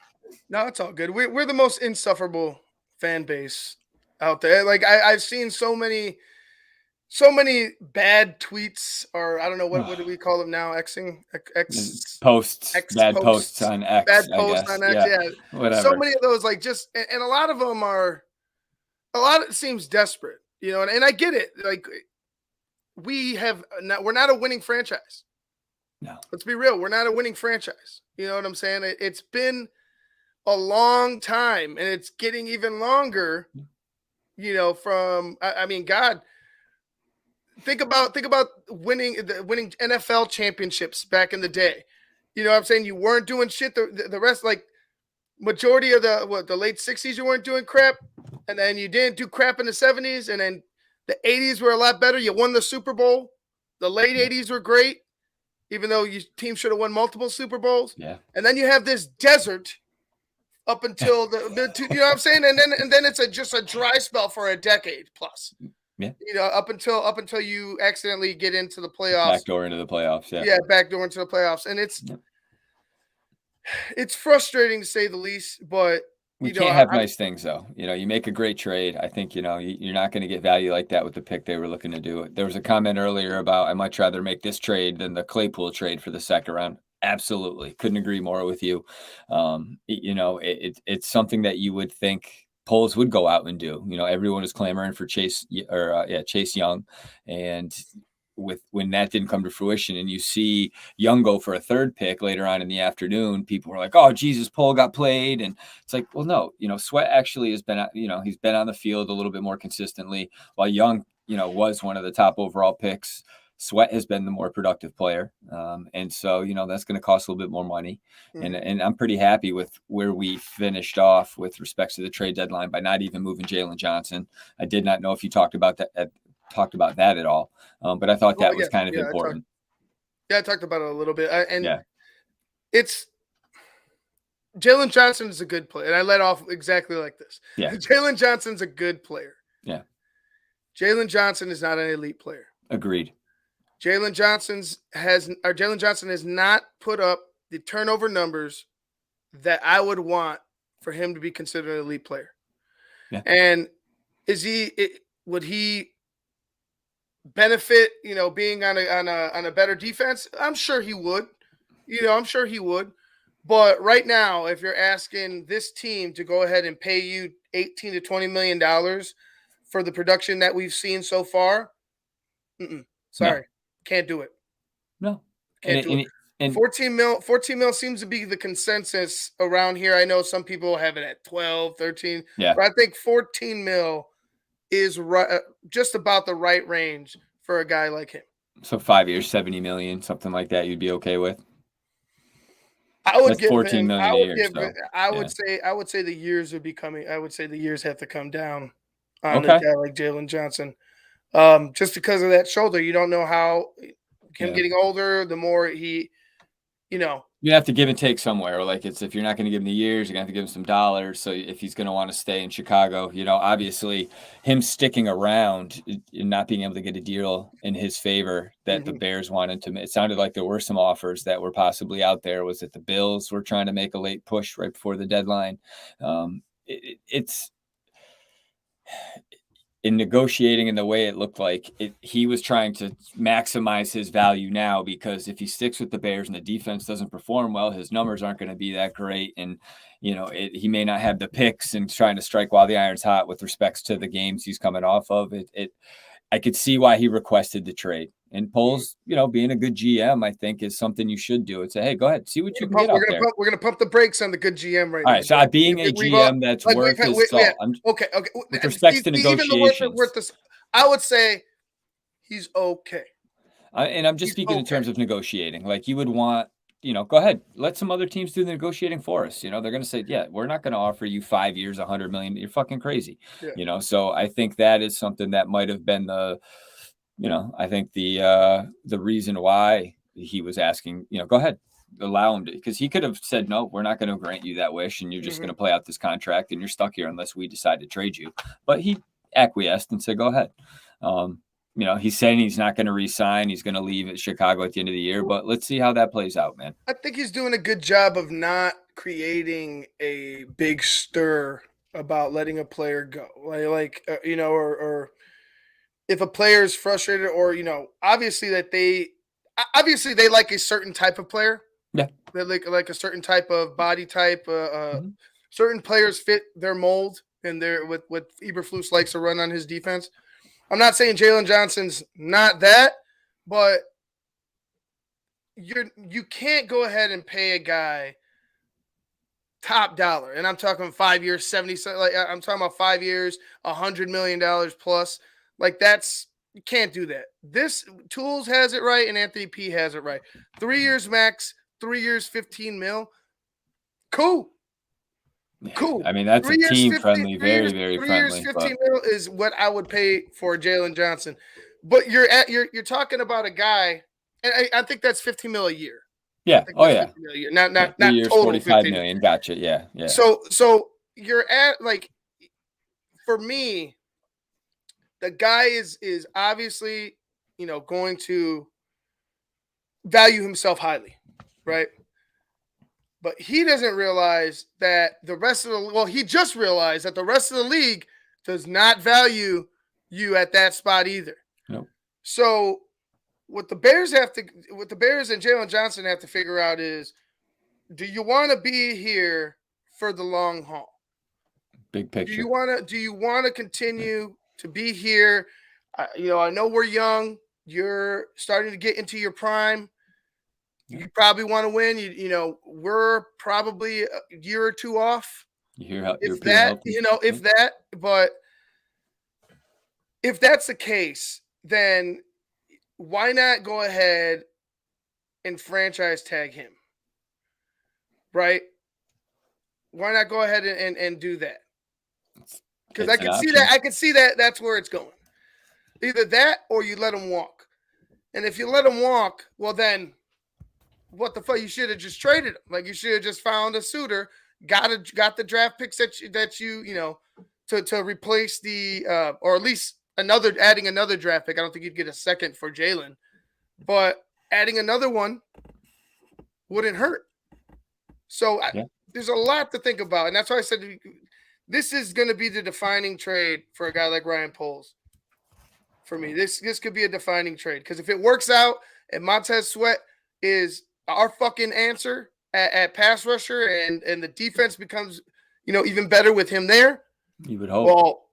No, it's all good. We're the most insufferable fan base out there. Like I've seen so many bad tweets, or I don't know what do we call them now? Posts on X. Bad posts on X. Yeah. Whatever. So many of those, like, just, and a lot of them it seems desperate, and I get it. Like, we're not a winning franchise. No. Let's be real. We're not a winning franchise. You know what I'm saying? It's been a long time, and it's getting even longer, from, I mean, God, think about winning NFL championships back in the day. You know what I'm saying? You weren't doing shit. The rest, like, majority of the late 60s, you weren't doing crap. And then you didn't do crap in the 70s. And then the 80s were a lot better. You won the Super Bowl. The late 80s were great, even though your team should have won multiple Super Bowls. Yeah. And then you have this desert up until you know what I'm saying? And then it's just a dry spell for a decade plus. Yeah. Up until you accidentally get into the playoffs. Backdoor into the playoffs. Yeah. Yeah, backdoor into the playoffs. And it's frustrating to say the least, but we can't have nice things though. You make a great trade. I think, you're not going to get value like that with the pick they were looking to do. There was a comment earlier about, I much rather make this trade than the Claypool trade for the second round. Absolutely. Couldn't agree more with you. It's something that you would think polls would go out and do. Everyone was clamoring for Chase Young, and when that didn't come to fruition, and you see Young go for a third pick later on in the afternoon, people were like, "Oh, Jesus, Poll got played," and it's like, well, no, Sweat actually has been, he's been on the field a little bit more consistently, while Young, was one of the top overall picks. Sweat has been the more productive player. And so, that's going to cost a little bit more money. Mm-hmm. And I'm pretty happy with where we finished off with respects to the trade deadline by not even moving Jaylon Johnson. I did not know if you talked about that at all. But I thought that was kind of important. I talked about it a little bit. It's Jaylon Johnson is a good player. And I led off exactly like this. Yeah. Jaylon Johnson's a good player. Yeah. Jaylon Johnson is not an elite player. Agreed. Jaylon Johnson has not put up the turnover numbers that I would want for him to be considered an elite player. Yeah. And would he benefit, being on a better defense? I'm sure he would. But right now, if you're asking this team to go ahead and pay you $18 to $20 million for the production that we've seen so far, sorry. No. Can't do it. No. Can't do it. And 14 mil seems to be the consensus around here. I know some people have it at 12, 13. Yeah. But I think 14 mil is right, just about the right range for a guy like him. So 5 years, 70 million, something like that, you'd be okay with? I would give 14 million a year. I would say the years would be coming. I would say the years have to come down on a guy like Jaylon Johnson. Just because of that shoulder, you don't know how him getting older, the more he, you have to give and take somewhere. Like if you're not going to give him the years, you're going to have to give him some dollars. So if he's going to want to stay in Chicago, obviously him sticking around and not being able to get a deal in his favor that the Bears wanted to. It sounded like there were some offers that were possibly out there. Was it the Bills were trying to make a late push right before the deadline? It's in negotiating in the way it looked like he was trying to maximize his value now, because if he sticks with the Bears and the defense doesn't perform well, his numbers aren't going to be that great. And, he may not have the picks, and trying to strike while the iron's hot with respects to the games he's coming off of I could see why he requested the trade. And Poles, being a good GM, I think is something you should do. It's hey, go ahead, see what you can get out there. We're gonna pump the brakes on the good GM right now. All right, so being a GM that's worth his salt. Okay. With respects to negotiations, I would say he's okay. And I'm just speaking in terms of negotiating. Like you would want go ahead. Let some other teams do the negotiating for us. They're going to say, yeah, we're not going to offer you 5 years, $100 million. You're fucking crazy. Yeah. So I think that is something that might have been I think the reason why he was asking, go ahead, allow him to, because he could have said, no, we're not going to grant you that wish. And you're just going to play out this contract and you're stuck here unless we decide to trade you. But he acquiesced and said, go ahead. He's saying he's not going to re-sign. He's going to leave at Chicago at the end of the year, but let's see how that plays out, man. I think he's doing a good job of not creating a big stir about letting a player go. Or if a player is frustrated or, obviously they like a certain type of player. Yeah. They like a certain type of body type. Certain players fit their mold and they're what Eberflus likes to run on his defense. I'm not saying Jaylon Johnson's not that, but you can't go ahead and pay a guy top dollar. And I'm talking 5 years, 70. I'm talking about 5 years, $100 million plus. You can't do that. This Tools has it right, and Anthony P has it right. 3 years max, 3 years, 15 mil. Cool. I mean, that's a team friendly, very, very friendly. 15 mil is what I would pay for Jaylon Johnson. But you're talking about a guy, and I think that's 15 mil a year. Yeah. Oh yeah. Not 3 years, total 45 15 million. Gotcha. Yeah. Yeah. So you're at for me, the guy is obviously, going to value himself highly, right? But he doesn't realize that he just realized that the rest of the league does not value you at that spot either. Nope. So what the Bears and Jaylon Johnson have to figure out is, do you want to be here for the long haul? Big picture. Do you want to continue to be here? I know we're young. You're starting to get into your prime. You probably want to win. We're probably a year or two off. You hear how if that. But if that's the case, then why not go ahead and franchise tag him? Right? Why not go ahead and do that? Because I can see that that's where it's going. Either that or you let him walk. And if you let him walk, well then what the fuck? You should have just traded him. You should have just found a suitor, got the draft picks that you to replace the or at least adding another draft pick. I don't think you'd get a second for Jaylon, but adding another one wouldn't hurt. So there's a lot to think about, and that's why I said this is going to be the defining trade for a guy like Ryan Poles. For me, this could be a defining trade because if it works out and Montez Sweat is our fucking answer at pass rusher and the defense becomes, even better with him there. You would hope. Well,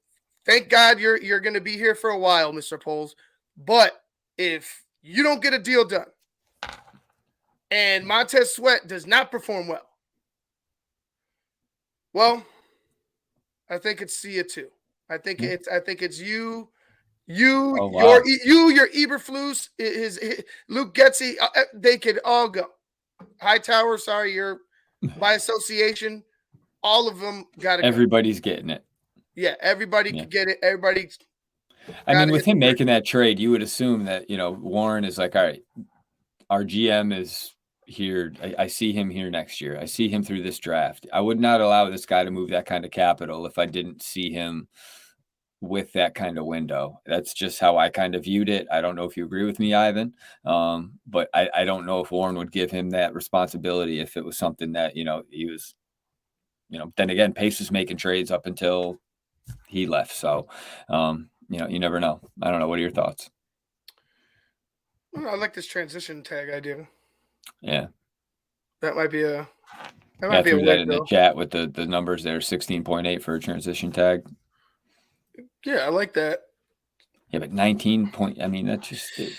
thank God you're going to be here for a while, Mr. Poles. But if you don't get a deal done and Montez Sweat does not perform well, I think it's see you too. I think it's you. Your Eberflus, his Luke Getsy, they could all go. Hightower, sorry, you're by association. All of them got to go. Everybody's getting it. Yeah, everybody could get it. Everybody. I mean, with him making that trade, you would assume that, Warren is like, all right, our GM is here. I see him here next year. I see him through this draft. I would not allow this guy to move that kind of capital if I didn't see him with that kind of window. That's just how I kind of viewed it. I don't know if you agree with me, Ivan, but I don't know if Warren would give him that responsibility if it was something that, he was, then again, Pace was making trades up until he left. So, you never know. I don't know. What are your thoughts? Well, I like this transition tag idea. Yeah. That might be a I threw that in the chat with the numbers there, 16.8 for a transition tag. Yeah, I like that. Yeah, but 19 point. I mean, that's just it.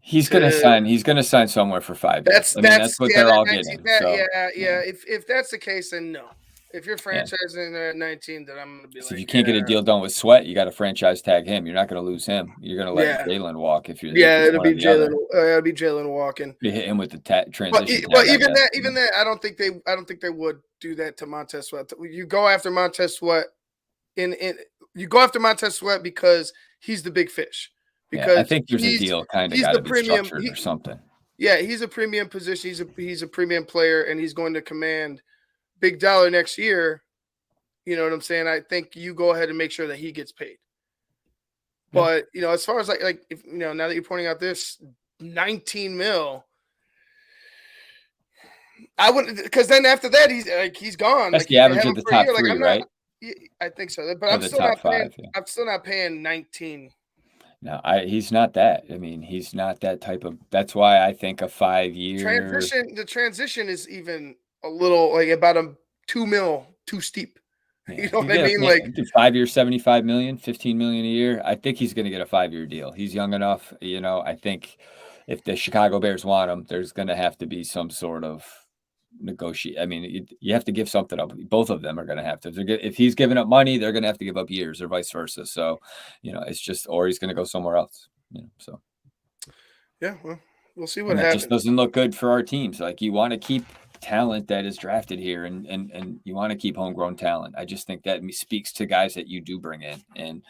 He's gonna sign. He's gonna sign somewhere for 5 years. That's what they're all getting. Yeah. If that's the case, then no. If you're franchising at 19, then I'm going to be if you can't get a deal done with Sweat, you got to franchise tag him. You're not going to lose him. You're going to let Jaylon walk if you're it'll be Jaylon. It'll be Jaylon walking. You hit him with the transition. But even that, I don't think they would do that to Montez Sweat. You go after Montez Sweat you go after Montez Sweat because he's the big fish. Because I think there's a deal kind of got to be structured or something. Yeah, he's a premium position. He's a premium player, and he's going to command big dollar next year. You know what I'm saying? I think you go ahead and make sure that he gets paid. Yeah. But as far as like if now that you're pointing out this 19 mil, I wouldn't, because then after that he's gone. That's the average of the top three, right? I think so, but I'm still not paying. I'm still not paying 19. No, he's not that. I mean, he's not that type of. That's why I think a 5-year transition. The transition is even a little like about a 2 mil too steep. You know what I mean? Like 5 years, 75 million, 15 million a year. I think he's going to get a 5-year deal. He's young enough. I think if the Chicago Bears want him, there's going to have to be some sort of negotiate. I mean, you have to give something up. Both of them are going to have to. If he's giving up money, they're going to have to give up years, or vice versa. So, it's just, or he's going to go somewhere else. So. Yeah, well, we'll see what happens. It just doesn't look good for our teams. Like, you want to keep talent that is drafted here, and you want to keep homegrown talent. I just think that speaks to guys that you do bring in, and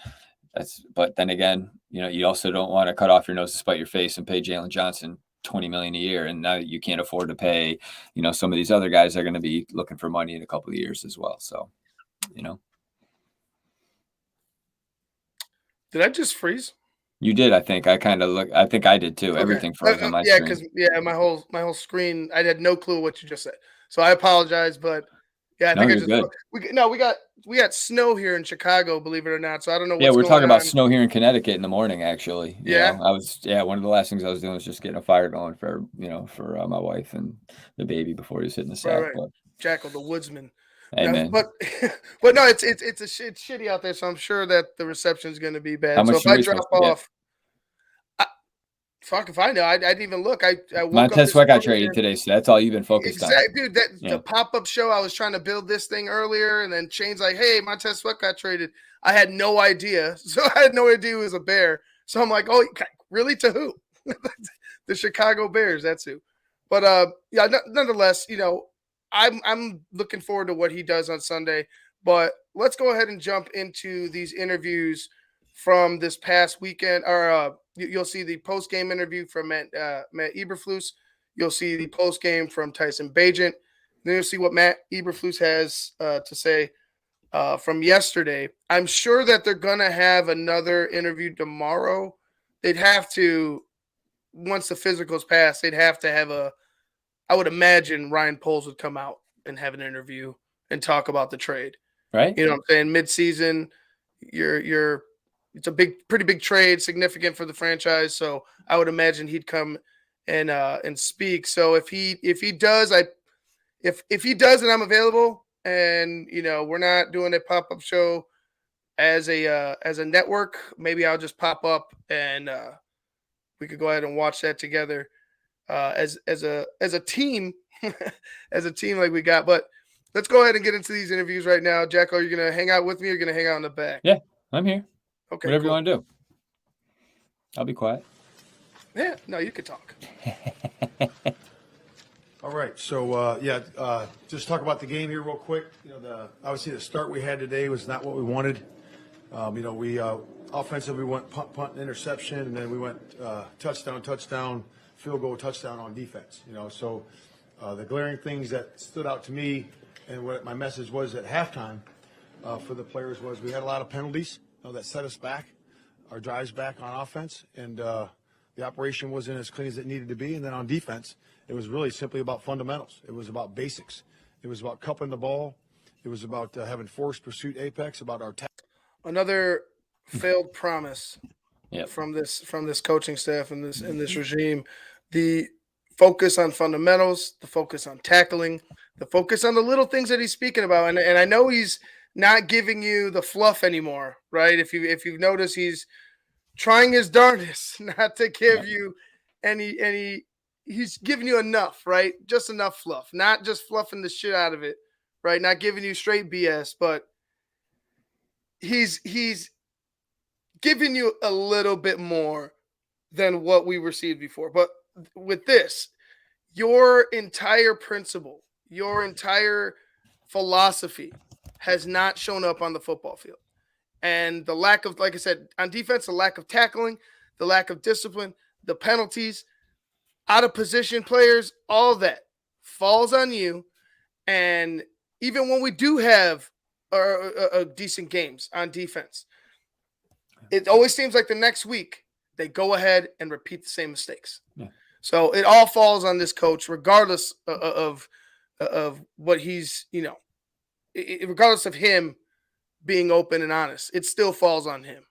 but then again, you also don't want to cut off your nose to spite your face and pay Jaylon Johnson $20 million a year, and now you can't afford to pay. Some of these other guys are going to be looking for money in a couple of years as well. So, Did I just freeze? You did, I think. I think I did too. Okay. Everything froze on my screen. My whole screen. I had no clue what you just said, so I apologize. But I think I just good. We got snow here in Chicago, believe it or not. So I don't know. We're talking about snow here in Connecticut in the morning. Actually, I was. One of the last things I was doing was just getting a fire going for my wife and the baby before he was hitting the sack. Right. But, Jackal, the woodsman. Amen. But no, it's shitty out there, so I'm sure that the reception is going to be bad. So if I drop off, fuck if I know. I didn't even look. I Montez Sweat got traded today, so that's all you've been focused on. Dude. The pop-up show, I was trying to build this thing earlier, and then Shane's like, "Hey, Montez Sweat got traded." I had no idea, so I had no idea he was a Bear. So I'm like, "Oh, really? To who?" The Chicago Bears. That's who. But nonetheless, I'm looking forward to what he does on Sunday. But let's go ahead and jump into these interviews from this past weekend. Or you'll see the post-game interview from Matt Eberflus. You'll see the post-game from Tyson Bagent. Then you'll see what Matt Eberflus has to say from yesterday. I'm sure that they're going to have another interview tomorrow. They'd have to, once the physicals pass, they'd have to have I would imagine Ryan Poles would come out and have an interview and talk about the trade. Right. You know what I'm saying? Mid-season, it's a pretty big trade, significant for the franchise. So I would imagine he'd come and speak. So if he does, if he does and I'm available, and we're not doing a pop-up show as a network, maybe I'll just pop up and we could go ahead and watch that together. As a team, as a team like we got. But let's go ahead and get into these interviews right now. Jack, are you going to hang out with me or are you going to hang out in the back? Yeah, I'm here. Okay. Whatever you want to do. I'll be quiet. Yeah, no, you could talk. All right. So, just talk about the game here real quick. Obviously the start we had today was not what we wanted. We offensively went punt, interception, and then we went touchdown, field goal, touchdown on defense. So the glaring things that stood out to me and what my message was at halftime for the players was we had a lot of penalties that set us back, our drives back on offense, and the operation wasn't as clean as it needed to be. And then on defense, it was really simply about fundamentals. It was about basics. It was about cupping the ball. It was about having forced pursuit apex, about our Another failed promise Yep. from this coaching staff and this regime. The focus on fundamentals, the focus on tackling, the focus on the little things that he's speaking about. And I know he's not giving you the fluff anymore, right? If you've noticed, he's trying his darndest not to give you any he's giving you enough, right? Just enough fluff, not just fluffing the shit out of it, right? Not giving you straight BS, but he's giving you a little bit more than what we received before. But with this, your entire principle, your entire philosophy has not shown up on the football field. And the lack of, like I said, on defense, the lack of tackling, the lack of discipline, the penalties, out of position players, all that falls on you. And even when we do have decent games on defense, it always seems like the next week they go ahead and repeat the same mistakes. Yeah. So it all falls on this coach, regardless of what he's, regardless of him being open and honest. It still falls on him.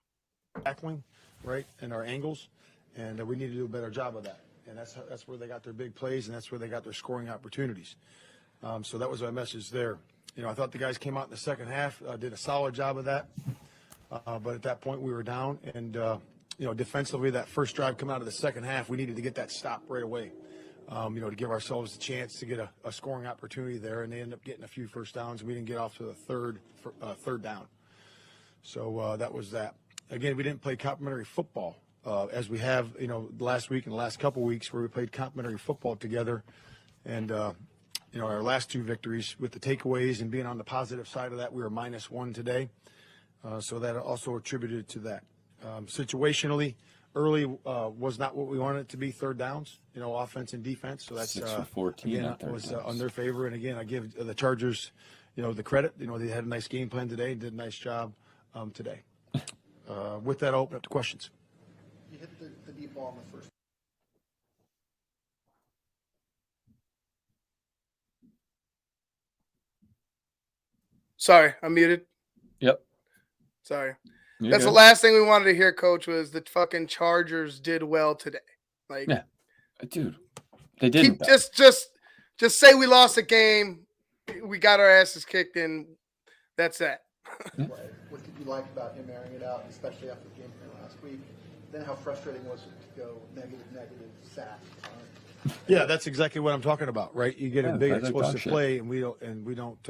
Tackling, right, and our angles, and we need to do a better job of that. And that's where they got their big plays, and that's where they got their scoring opportunities. So that was my message there. I thought the guys came out in the second half, did a solid job of that. But at that point, we were down, and defensively, that first drive coming out of the second half, we needed to get that stop right away. To give ourselves a chance to get a scoring opportunity there, and they ended up getting a few first downs, and we didn't get off to the third down. So that was that. Again, we didn't play complementary football as we have, last week and the last couple weeks where we played complementary football together. And, our last two victories with the takeaways and being on the positive side of that, we were -1 today. So that also attributed to that. Situationally, early was not what we wanted it to be, third downs, offense and defense. So that's 6 for 14 again, on third was downs. on their favor. And again, I give the Chargers, the credit. They had a nice game plan today and did a nice job today. With that, I'll open up to questions. You hit the deep ball in the first. Sorry, I'm muted. Yep. Sorry. You're That's good. the last thing we wanted to hear, Coach, was the fucking Chargers did well today. Like, Yeah. Dude, they didn't. keep just say we lost a game, we got our asses kicked, and that's that. What did you like about him airing it out, especially after the game plan last week? Then how frustrating was it to go negative, sack? Yeah, that's exactly what I'm talking about, right? You get a big that's like dog explosive shit. play, and we don't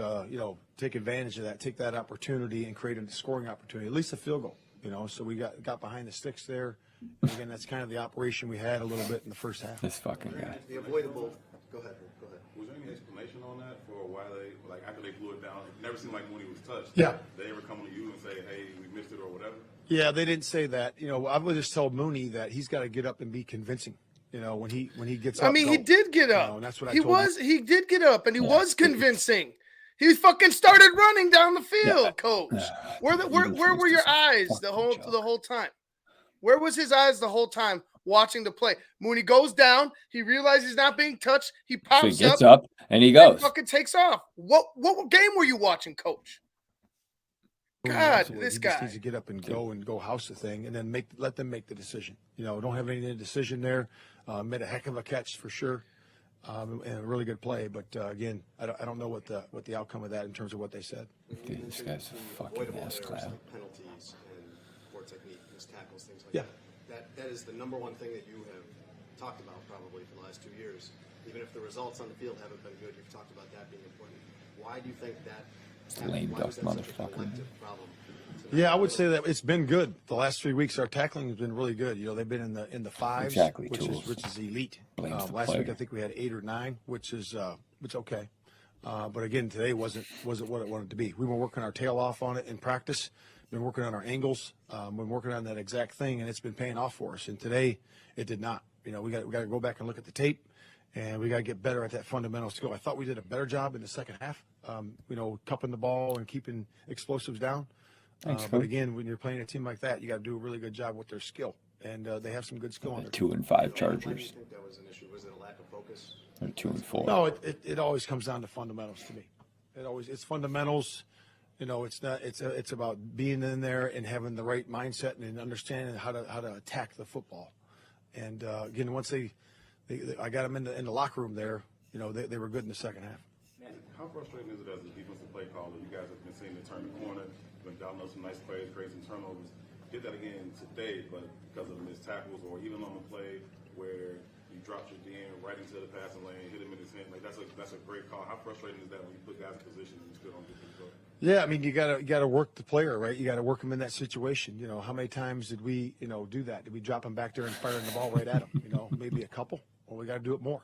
take advantage of that, take that opportunity, and create a scoring opportunity, at least a field goal. So we got behind the sticks there. And again, that's kind of the operation we had a little bit in the first half. This fucking guy. The avoidable. Go ahead. Was there any explanation on that for why they, after they blew it down, it never seemed like Mooney was touched? Yeah. They ever come to you and say, hey, we missed it or whatever? Yeah, they didn't say that. I would just tell Mooney that he's got to get up and be convincing. When he gets up. I mean, he did get up. And that's what I he told him. was. He did get up, and he was convincing. He fucking started running down the field, Coach. Where were your eyes the whole time? Where was his eyes the whole time watching the play? Mooney goes down. He realizes he's not being touched. He pops So he gets up and he goes. And fucking takes off. What game were you watching, Coach? God, Absolutely. this he guy just needs to get up and go house the thing, and then let them make the decision. Don't have any decision there. Made a heck of a catch for sure, and a really good play. But again, I don't know what the outcome of that in terms of what they said. Dude, this guy's a fucking ass clown. Penalties and poor technique, missed tackles, things like Yeah. that is the number one thing that you have talked about probably for the last 2 years. Even if the results on the field haven't been good, you've talked about that being important. Why do you think that? Lame why duck was that such a motherfucker. collective problem? Yeah, I would say that it's been good. The last 3 weeks, our tackling has been really good. They've been in the fives, Exactly, which tools. is elite. Blames the Last player. week, I think we had 8 or 9, which is okay. But again, today wasn't what it wanted to be. We've been working our tail off on it in practice. Been working on our angles. Been working on that exact thing, and it's been paying off for us. And today, it did not. We got to go back and look at the tape, and we got to get better at that fundamentals skill. I thought we did a better job in the second half. Cupping the ball and keeping explosives down. Thanks, But Coach. again, when you're playing a team like that, you got to do a really good job with their skill, and they have some good skill on their 2 and 5 Why do you Chargers. think that was an issue? Was it a lack of focus? They're 2 and 4. No, it always comes down to fundamentals to me. It's fundamentals. It's about being in there and having the right mindset and understanding how to attack the football. And again, once I got them in the locker room there, they were good in the second half. How frustrating is it as a defensive play caller? You guys have been seeing it turn the corner, been downloading some nice plays, creating some turnovers. Did that again today, but because of the missed tackles or even on the play where You dropped your DM right into the passing lane, hit him in his hand. Like that's a great call. How frustrating is that when you put guys in position and you still don't get the result? Yeah, I mean, you gotta work the player, right? You gotta work him in that situation. You know, how many times did we, do that? Did we drop him back there and fire the ball right at him? Maybe a couple. Well, we got to do it more.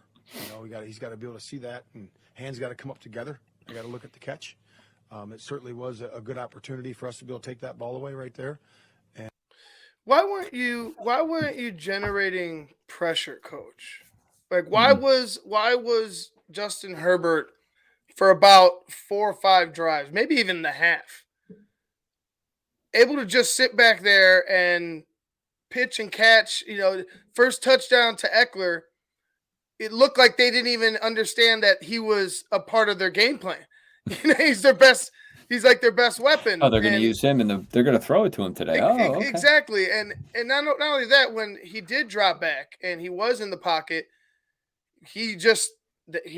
He's got to be able to see that, and hands got to come up together. I got to look at the catch. It certainly was a good opportunity for us to be able to take that ball away right there. And why weren't you generating pressure, Coach? Like, why was Justin Herbert for about 4 or 5 drives, maybe even the half, able to just sit back there and pitch and catch? First touchdown to Eckler, it looked like they didn't even understand that he was a part of their game plan. He's their best. He's like their best weapon. Oh, they're going to use him, and they're going to throw it to him today. Oh, okay. Exactly. And not only that, when he did drop back and he was in the pocket, he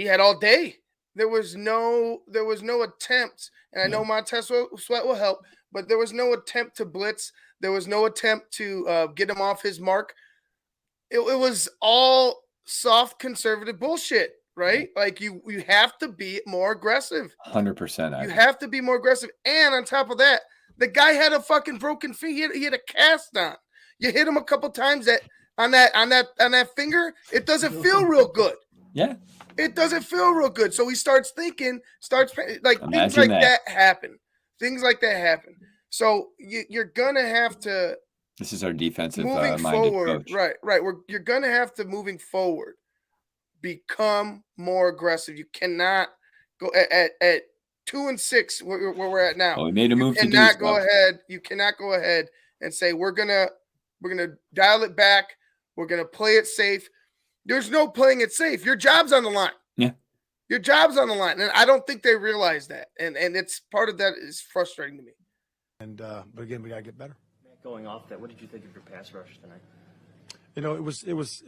had all day. There was no attempt, and I know Montez Sweat will help, but there was no attempt to blitz. There was no attempt to get him off his mark. It was all soft conservative bullshit, right? Like you have to be more aggressive. 100%. You have to be more aggressive. And on top of that, the guy had a fucking broken finger. He had a cast on. You hit him a couple times on that finger. It doesn't feel real good. Yeah. It doesn't feel real good. So he starts thinking, like Imagine things like that. happen. Things like that happen. So you're gonna have to. This is our defensive Moving minded forward, coach. right. You're gonna have to, moving forward, become more aggressive. You cannot go at 2-6 where we're at now. Well, we made a move to do cannot so. go ahead. You cannot go ahead and say we're gonna dial it back. We're gonna play it safe. There's no playing it safe. Your job's on the line. Yeah. Your job's on the line. And I don't think they realize that. And it's part of that is frustrating to me. And but again, we gotta get better. Going off that, what did you think of your pass rush tonight? It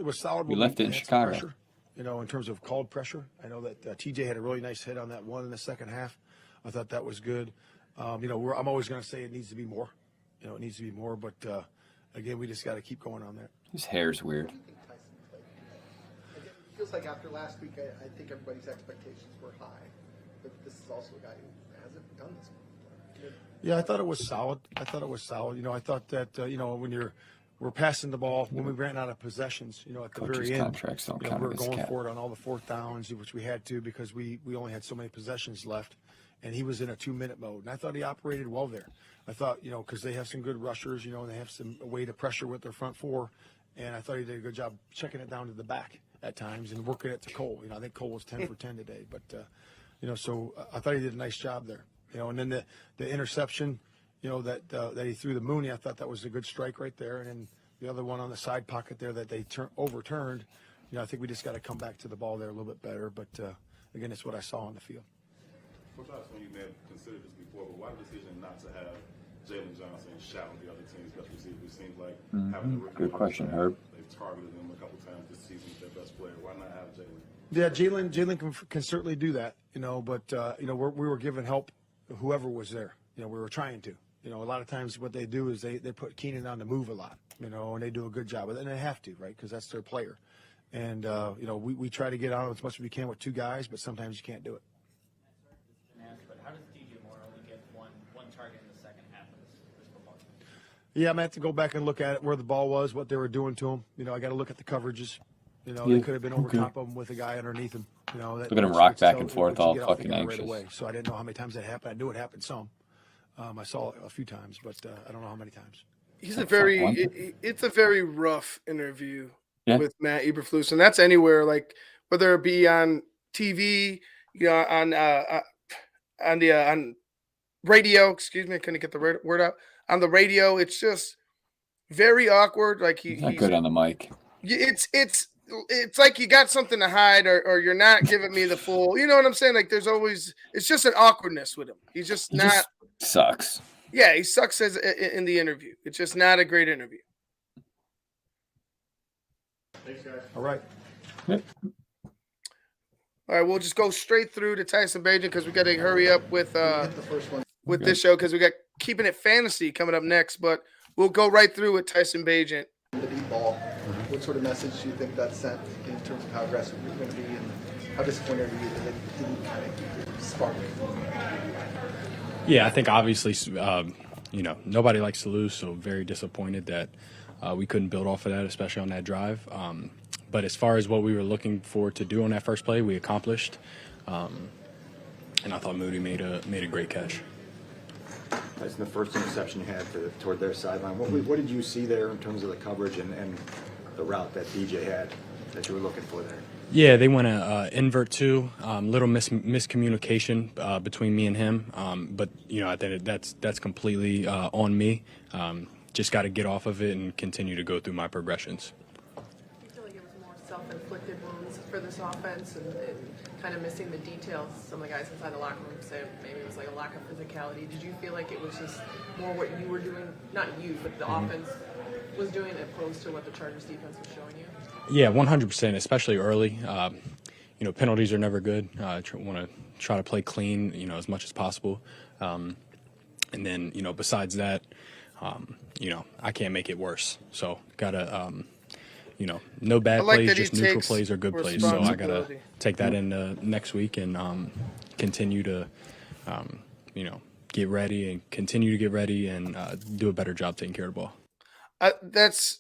was solid. We left it in Chicago. Pressure, in terms of called pressure. I know that TJ had a really nice hit on that one in the second half. I thought that was good. I'm always going to say it needs to be more. It needs to be more. But again, we just got to keep going on that. His hair's weird. It feels like after last week, I think everybody's expectations were high. But this is also a guy who hasn't done this before. Yeah, I thought it was solid. I thought that, when we're passing the ball, when we ran out of possessions, at the Coaches' very end, contracts don't we count were against going cap. for it on all the 4th downs, which we had to because we only had so many possessions left. And he was in a 2-minute mode. And I thought he operated well there. I thought, because they have some good rushers, and they have some way to pressure with their front four. And I thought he did a good job checking it down to the back at times and working it to Cole. I think Cole was 10 for 10 today. But, so I thought he did a nice job there. And then the interception, that he threw to Mooney, I thought that was a good strike right there. And then the other one on the side pocket there that they overturned, I think we just got to come back to the ball there a little bit better. But, again, it's what I saw on the field. Coach, I know you may have considered this before, but why the decision not to have Jaylon Johnson shadow the other team's best receiver? It seems like having the Good question, Herb. They've targeted him a couple times this season with their best player. Why not have Jaylon? Yeah, Jaylon can certainly do that, but we were giving help whoever was there. We were trying to. A lot of times what they do is they put Keenan on the move a lot, and they do a good job of it, and they have to, right, because that's their player. And we try to get on as much as we can with 2 guys, but sometimes you can't do it. But how does DJ Moore only get one target in the second half of this football game? Yeah, I'm going to have to go back and look at it, where the ball was, what they were doing to him. I got to look at the coverages. They could have been over top of him with a guy underneath him. Look at him rock back and forth, all fucking anxious. Right away. So I didn't know how many times that happened. I knew it happened some. I saw it a few times, but I don't know how many times. It's a very rough interview with Matt Eberflus, and that's anywhere, like whether it be on TV, on radio. Excuse me, I couldn't get the word out. On the radio, it's just very awkward. Like he's not good on the mic. It's like you got something to hide, or you're not giving me the full. You know what I'm saying? Like it's just an awkwardness with him. He's just not. Sucks. Yeah, he sucks in the interview. It's just not a great interview. Thanks, guys. All right. All right, we'll just go straight through to Tyson Bagent because we got to hurry up with this show because we got Keeping It Fantasy coming up next. But we'll go right through with Tyson Bagent. The deep ball. What what sort of message do you think that sent in terms of how aggressive you're going to be, and how disappointed are you that it didn't kind of spark? Yeah, I think obviously, nobody likes to lose, so very disappointed that we couldn't build off of that, especially on that drive. But as far as what we were looking for to do on that first play, we accomplished. And I thought Moody made a great catch. That's the first interception you had toward their sideline. What did you see there in terms of the coverage and the route that DJ had that you were looking for there? Yeah, they went a invert two, little miscommunication between me and him. But I think that's completely on me. Just got to get off of it and continue to go through my progressions. Do you feel like it was more self-inflicted wounds for this offense and kind of missing the details? Some of the guys inside the locker room say maybe it was like a lack of physicality. Did you feel like it was just more what you were doing, not you, but the offense was doing opposed to what the Chargers defense was showing you? Yeah, 100%, especially early. Penalties are never good. Want to try to play clean, as much as possible. And then, besides that, I can't make it worse. So gotta, no bad plays, just neutral plays or good plays. So I gotta take that into next week and continue to, get ready and continue to get ready and do a better job taking care of the ball. That's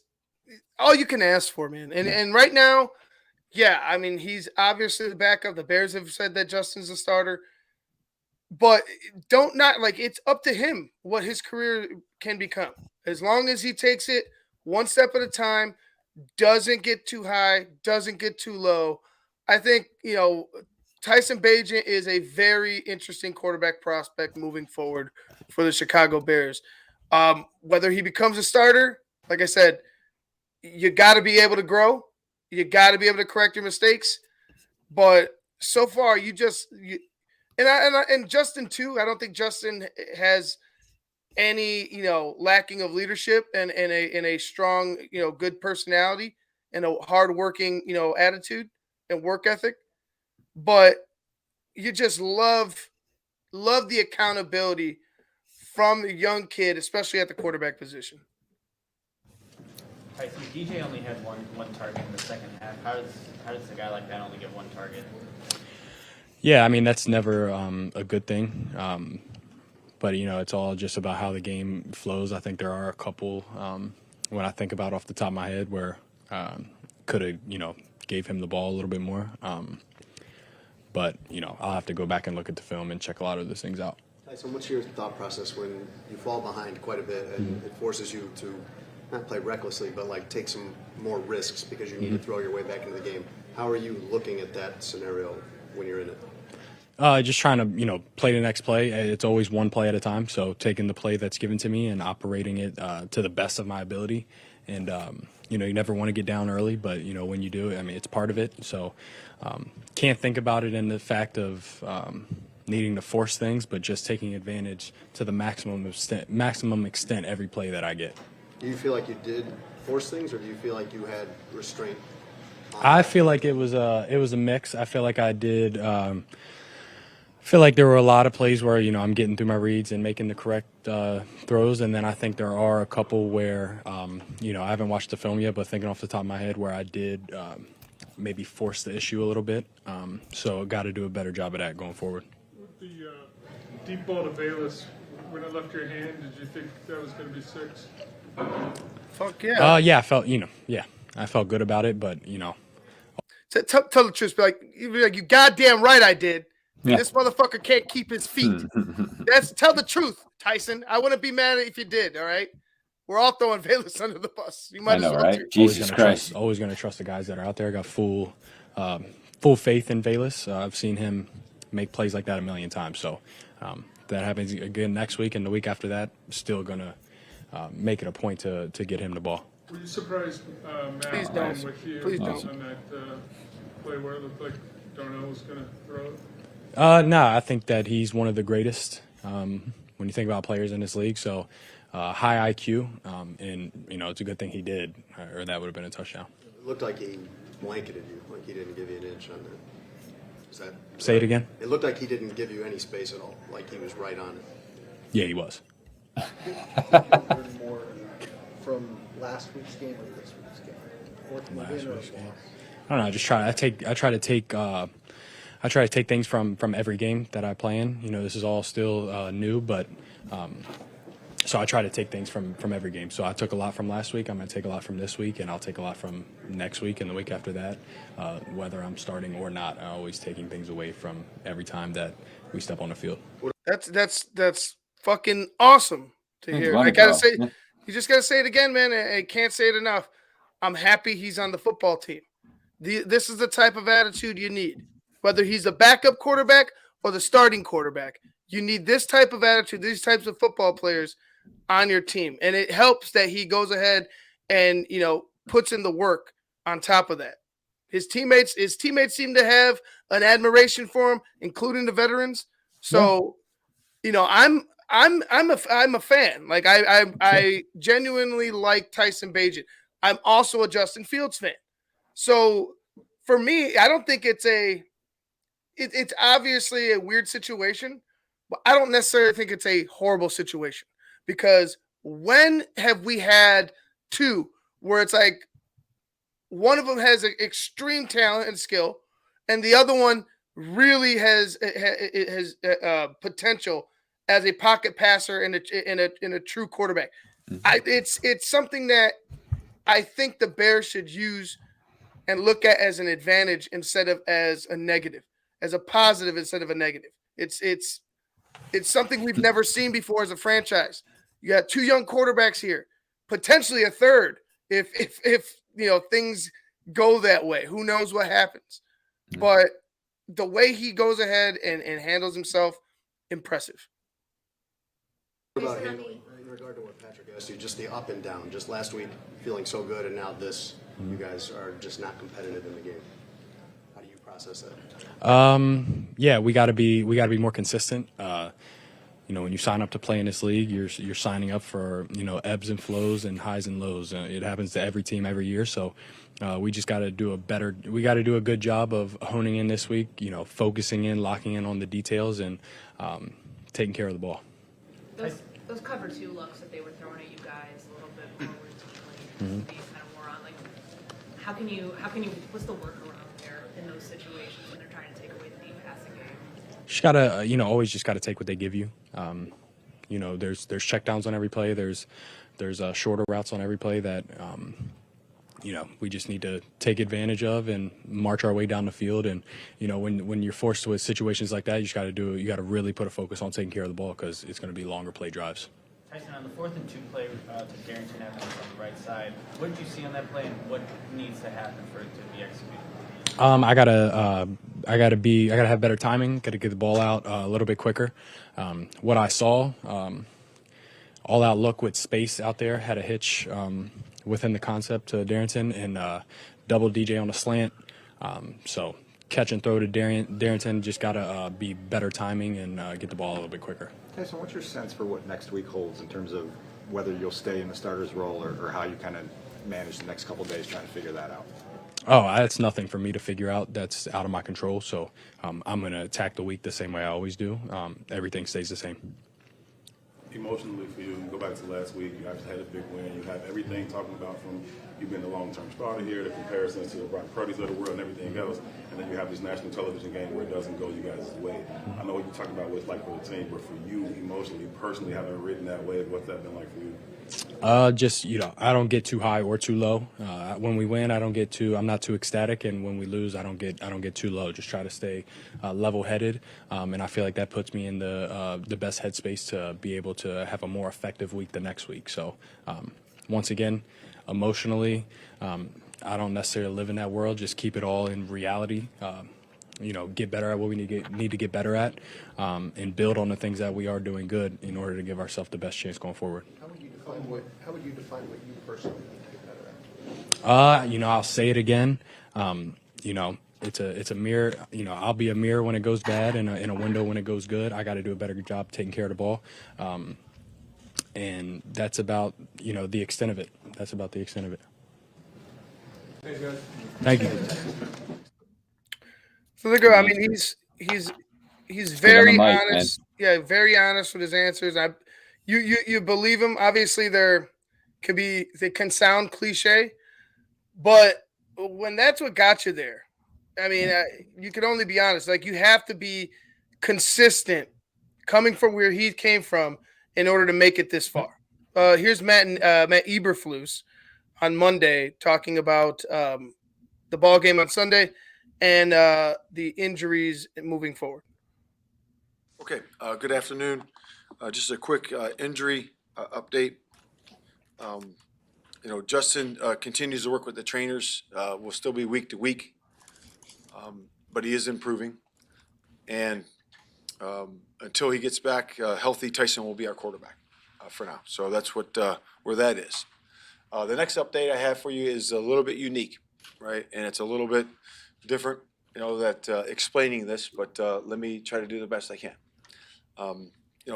all you can ask for, man. And right now, yeah, I mean, he's obviously the backup. The Bears have said that Justin's a starter. But it's up to him what his career can become. As long as he takes it one step at a time, doesn't get too high, doesn't get too low. I think, Tyson Bagent is a very interesting quarterback prospect moving forward for the Chicago Bears. Whether he becomes a starter, like I said, you got to be able to grow. You got to be able to correct your mistakes. But so far, and Justin too. I don't think Justin has any, lacking of leadership and a strong, good personality and a hardworking, attitude and work ethic. But you just love the accountability from the young kid, especially at the quarterback position. All right, so DJ only had one target in the second half. How does a guy like that only get one target? Yeah, I mean, that's never a good thing. But, it's all just about how the game flows. I think there are a couple, when I think about off the top of my head, where could have, gave him the ball a little bit more. But, I'll have to go back and look at the film and check a lot of those things out. Tyson, what's your thought process when you fall behind quite a bit and it forces you to not play recklessly, but take some more risks because you need to throw your way back into the game? How are you looking at that scenario when you're in it? Just trying to, play the next play. It's always one play at a time. So taking the play that's given to me and operating it to the best of my ability. And, you never want to get down early, but, when you do, I mean, it's part of it. So can't think about it in the fact of needing to force things, but just taking advantage to the maximum extent every play that I get. Do you feel like you did force things, or do you feel like you had restraint? I feel like it was a mix. I feel like I did. I feel like there were a lot of plays where I'm getting through my reads and making the correct throws, and then I think there are a couple where I haven't watched the film yet, but thinking off the top of my head where I did maybe force the issue a little bit. So got to do a better job of that going forward. With the deep ball to Velus, when it left your hand, did you think that was going to be 6? Fuck yeah. Yeah, I felt I felt good about it, but Tell the truth. Be like, you goddamn right I did. Yeah. This motherfucker can't keep his feet. Tell the truth, Tyson. I wouldn't be mad if you did. All right, we're all throwing Velus under the bus. You might as well. Right? Jesus Christ! Always going to trust the guys that are out there. I got full faith in Velus. I've seen him make plays like that a million times. So that happens again next week and the week after that. Still going to make it a point to get him the ball. Were you surprised Matt playing with you on that play where it looked like Darnell was going to throw it? No, I think that he's one of the greatest when you think about players in this league. So high IQ, and it's a good thing he did, or that would have been a touchdown. It looked like he blanketed you, like he didn't give you an inch on that. Say it again? It looked like he didn't give you any space at all, like he was right on it. Yeah, he was. Learn more from last week's game or this week's game? I don't know. I try to take things from every game that I play in. This is all still new, but so I try to take things from every game. So I took a lot from last week. I'm going to take a lot from this week, and I'll take a lot from next week and the week after that. Whether I'm starting or not, I'm always taking things away from every time that we step on the field. That's fucking awesome to hear. I gotta say, you just gotta say it again, man. I can't say it enough. I'm happy he's on the football team. This is the type of attitude you need. Whether he's the backup quarterback or the starting quarterback, you need this type of attitude, these types of football players on your team. And it helps that he goes ahead and, puts in the work on top of that. His teammates seem to have an admiration for him, including the veterans. So, I'm a fan. Like I genuinely like Tyson Bagent. I'm also a Justin Fields fan. So for me, I don't think it's obviously a weird situation, but I don't necessarily think it's a horrible situation, because when have we had two where it's like one of them has an extreme talent and skill, and the other one really has potential as a pocket passer and a true quarterback. It's something that I think the Bears should use and look at as an advantage instead of as a negative, as a positive instead of a negative. It's something we've never seen before as a franchise. You got two young quarterbacks here, potentially a third if things go that way. Who knows what happens? But the way he goes ahead and handles himself, impressive. What about him in regard to what Patrick asked you, just the up and down, just last week feeling so good and now this, you guys are just not competitive in the game. How do you process that? Yeah, we got to be more consistent. When you sign up to play in this league, you're signing up for ebbs and flows and highs and lows. It happens to every team every year. So we just got to do a good job of honing in this week. Focusing in, locking in on the details, and taking care of the ball. Those cover two looks that they were throwing at you guys a little bit more routinely, being kind of more on, like, how can you what's the workaround there in those situations when they're trying to take away the deep passing game? Just gotta always just gotta take what they give you. There's checkdowns on every play. There's shorter routes on every play that we just need to take advantage of and march our way down the field. And when you're forced with situations like that, you got to really put a focus on taking care of the ball, because it's going to be longer play drives. Tyson, on the 4th and 2 play to Darrington Evans on the right side, what did you see on that play, and what needs to happen for it to be executed? I gotta have better timing. Got to get the ball out a little bit quicker. What I saw, all out look with space out there, had a hitch within the concept to Darrington, and double DJ on a slant. So catch and throw to Darrington, just gotta be better timing and get the ball a little bit quicker. Okay, so what's your sense for what next week holds in terms of whether you'll stay in the starter's role or how you kind of manage the next couple of days trying to figure that out? Oh, that's nothing for me to figure out. That's out of my control. So I'm going to attack the week the same way I always do. Everything stays the same. Emotionally for you, go back to last week, you actually had a big win. You have everything talking about from you being the long-term starter here, the comparisons to the Brock Purdy's of the world and everything else. And then you have this national television game where it doesn't go you guys' way. I know what you're talking about what it's like for the team, but for you emotionally, personally, having written that way, what's that been like for you? I don't get too high or too low. When we win, I'm not too ecstatic, and when we lose, I don't get too low. Just try to stay level-headed, and I feel like that puts me in the best headspace to be able to have a more effective week the next week. So, once again, emotionally, I don't necessarily live in that world. Just keep it all in reality. Get better at what we need to get better at, and build on the things that we are doing good in order to give ourselves the best chance going forward. How would you define what you personally need to get better at? I'll say it again. It's a mirror. I'll be a mirror when it goes bad and a window when it goes good. I got to do a better job taking care of the ball. And that's about, the extent of it. That's about the extent of it. Thanks, guys. Thank you. So there you go. I mean, he's very honest. Man. Yeah, very honest with his answers. You believe him. Obviously, they can sound cliche, But when that's what got you there, I mean, you can only be honest. Like, you have to be consistent coming from where he came from in order to make it this far. Here's Matt Eberflus on Monday talking about the ball game on Sunday and the injuries moving forward. Okay, good afternoon. Just a quick injury update. Justin continues to work with the trainers. Will still be week to week, but he is improving. And until he gets back healthy, Tyson will be our quarterback for now. So that's what where that is. The next update I have for you is a little bit unique, right? And it's a little bit different, that explaining this, but let me try to do the best I can.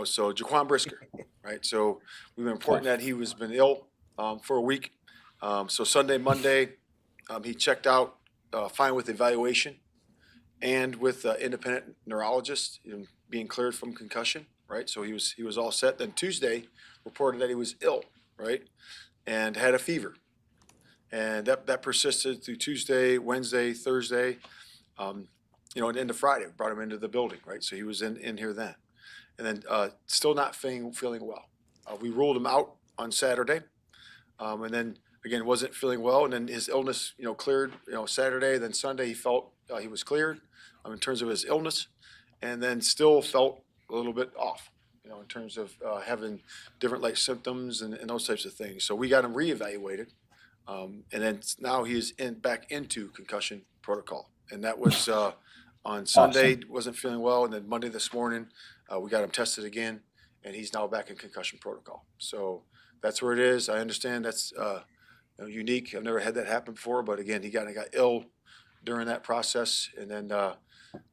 So Jaquan Brisker, right? So we've been reporting that he was been ill for a week. So Sunday, Monday, he checked out fine with evaluation and with independent neurologist, being cleared from concussion, right? So he was all set. Then Tuesday reported that he was ill, right? And had a fever. And that persisted through Tuesday, Wednesday, Thursday, and into Friday. Brought him into the building, right? So he was in here then. And then still not feeling well. We ruled him out on Saturday, and then again wasn't feeling well. And then his illness, cleared. Saturday, then Sunday he felt he was cleared in terms of his illness, and then still felt a little bit off, in terms of having different like symptoms and those types of things. So we got him reevaluated, and then now he's back into concussion protocol, and that was on Sunday. Awesome. Wasn't feeling well, and then Monday this morning. We got him tested again, and he's now back in concussion protocol. So that's where it is. I understand that's unique. I've never had that happen before, but again, he got ill during that process, and then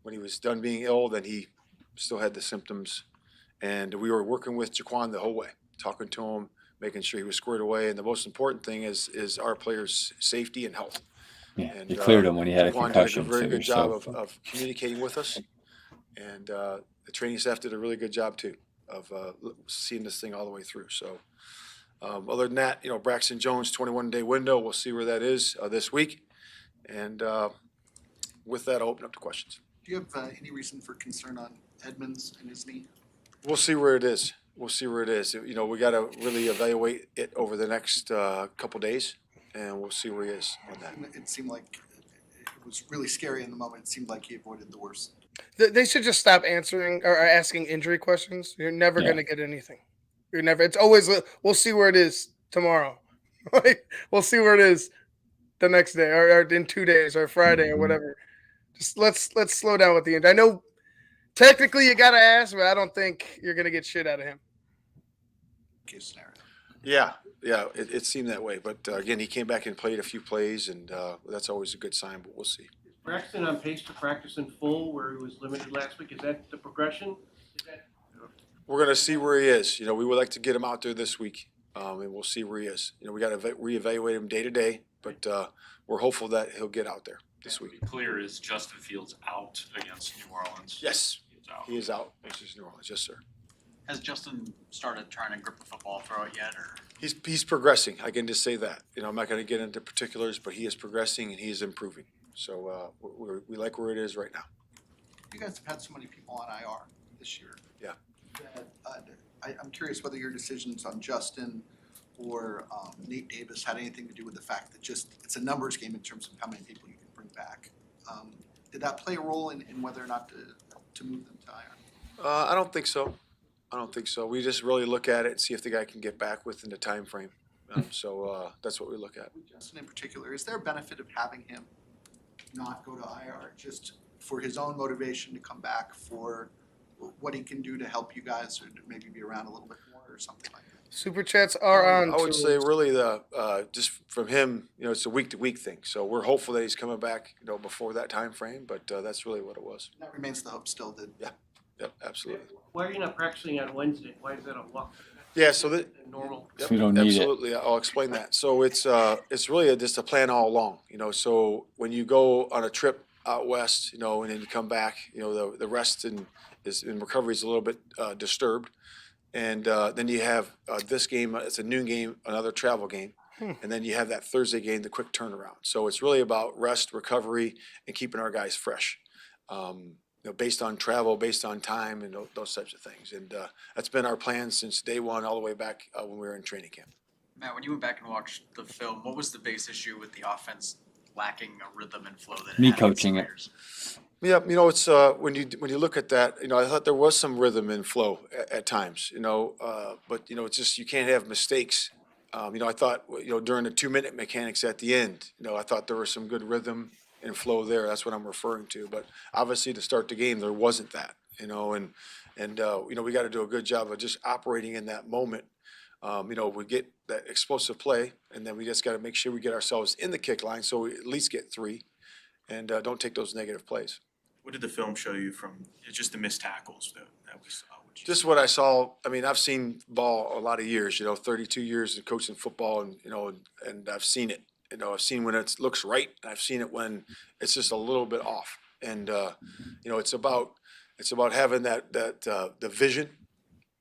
when he was done being ill, then he still had the symptoms. And we were working with Jaquan the whole way, talking to him, making sure he was squared away. And the most important thing is our players' safety and health. Yeah, And you cleared him when he had a Jaquan concussion. did a very so good job so- of communicating with us, and the training staff did a really good job too of seeing this thing all the way through. So other than that, Braxton Jones 21-day window. We'll see where that is this week. And with that, I'll open up to questions. Do you have any reason for concern on Edmonds and his knee? We'll see where it is. We'll see where it is. We got to really evaluate it over the next couple days, and we'll see where he is on that. It seemed like it was really scary in the moment. It seemed like he avoided the worst. They should just stop answering or asking injury questions. You're never going to get anything. It's always, we'll see where it is tomorrow. We'll see where it is the next day or in 2 days or Friday or whatever. Just let's slow down with the end. I know technically you got to ask, but I don't think you're going to get shit out of him. Case scenario. Yeah, it seemed that way. But again, he came back and played a few plays, and that's always a good sign, but we'll see. Braxton on pace to practice in full where he was limited last week. Is that the progression? We're going to see where he is. We would like to get him out there this week, and we'll see where he is. We got to reevaluate him day to day, but we're hopeful that he'll get out there this week. Clear, is Justin Fields out against New Orleans? Yes, he is out against New Orleans. Yes, sir. Has Justin started trying to grip the football, throw it yet, or? He's progressing. I can just say that. I'm not going to get into particulars, but he is progressing and he is improving. So we like where it is right now. You guys have had so many people on IR this year. Yeah. I'm curious whether your decisions on Justin or Nate Davis had anything to do with the fact that just it's a numbers game in terms of how many people you can bring back. Did that play a role in whether or not to move them to IR? I don't think so. We just really look at it and see if the guy can get back within the time frame. So that's what we look at. Justin in particular, is there a benefit of having him not go to IR just for his own motivation to come back, for what he can do to help you guys or to maybe be around a little bit more or something like that? Super chats are on. I would say really just from him, it's a week to week thing. So we're hopeful that he's coming back, before that time frame. But that's really what it was. That remains the hope still. That Yep, absolutely. Why are you not practicing on Wednesday? Why is that a luck? Yeah, so that normal. Yep, We don't need it. absolutely. I'll explain that. So it's really just a plan all along. So when you go on a trip out west, and then you come back, the rest and recovery is a little bit disturbed, and then you have this game. It's a noon game, another travel game, And then you have that Thursday game, the quick turnaround. So it's really about rest, recovery, and keeping our guys fresh. Based on travel, based on time, and those types of things. And that's been our plan since day one, all the way back when we were in training camp. Matt, when you went back and watched the film, what was the biggest issue with the offense lacking a rhythm and flow that it Me had against the coaching it. Raiders? Yeah, it's when you look at that, I thought there was some rhythm and flow at times, but it's just you can't have mistakes. I thought during the 2-minute mechanics at the end, I thought there was some good rhythm and flow there. That's what I'm referring to. But obviously to start the game, there wasn't that, and we got to do a good job of just operating in that moment. We get that explosive play, and then we just got to make sure we get ourselves in the kick line so we at least get 3, and don't take those negative plays. What did the film show you from just the missed tackles that we saw? Just what I saw. I mean, I've seen ball a lot of years, 32 years of coaching football, and I've seen it. I've seen when it looks right, and I've seen it when it's just a little bit off. And it's about having that the vision.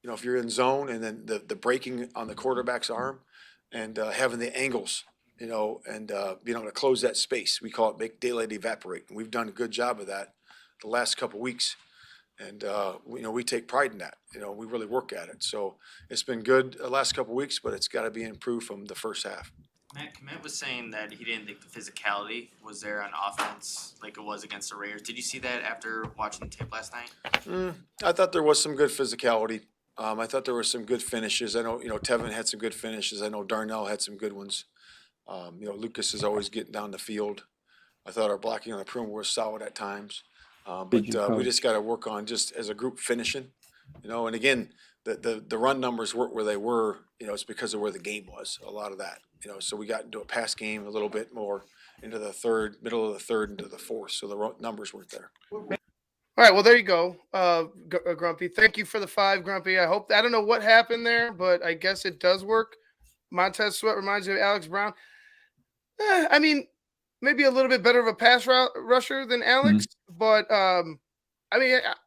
If you're in zone, and then the breaking on the quarterback's arm, and having the angles, and being able to close that space. We call it make daylight evaporate, and we've done a good job of that the last couple of weeks. And we take pride in that. We really work at it. So it's been good the last couple of weeks, but it's got to be improved from the first half. Matt Kmet was saying that he didn't think the physicality was there on offense like it was against the Raiders. Did you see that after watching the tape last night? I thought there was some good physicality. I thought there were some good finishes. I know, Tevin had some good finishes. I know Darnell had some good ones. Lucas is always getting down the field. I thought our blocking on the perimeter was solid at times. But we just got to work on just as a group finishing, and again, the run numbers weren't where they were, it's because of where the game was, a lot of that, so we got into a pass game a little bit more into the middle of the third into the fourth, so the numbers weren't there. All right, well, there you go, Grumpy. Thank you for the 5, Grumpy. I don't know what happened there, but I guess it does work. Montez Sweat reminds you of Alex Brown. I mean, maybe a little bit better of a pass rusher than Alex, but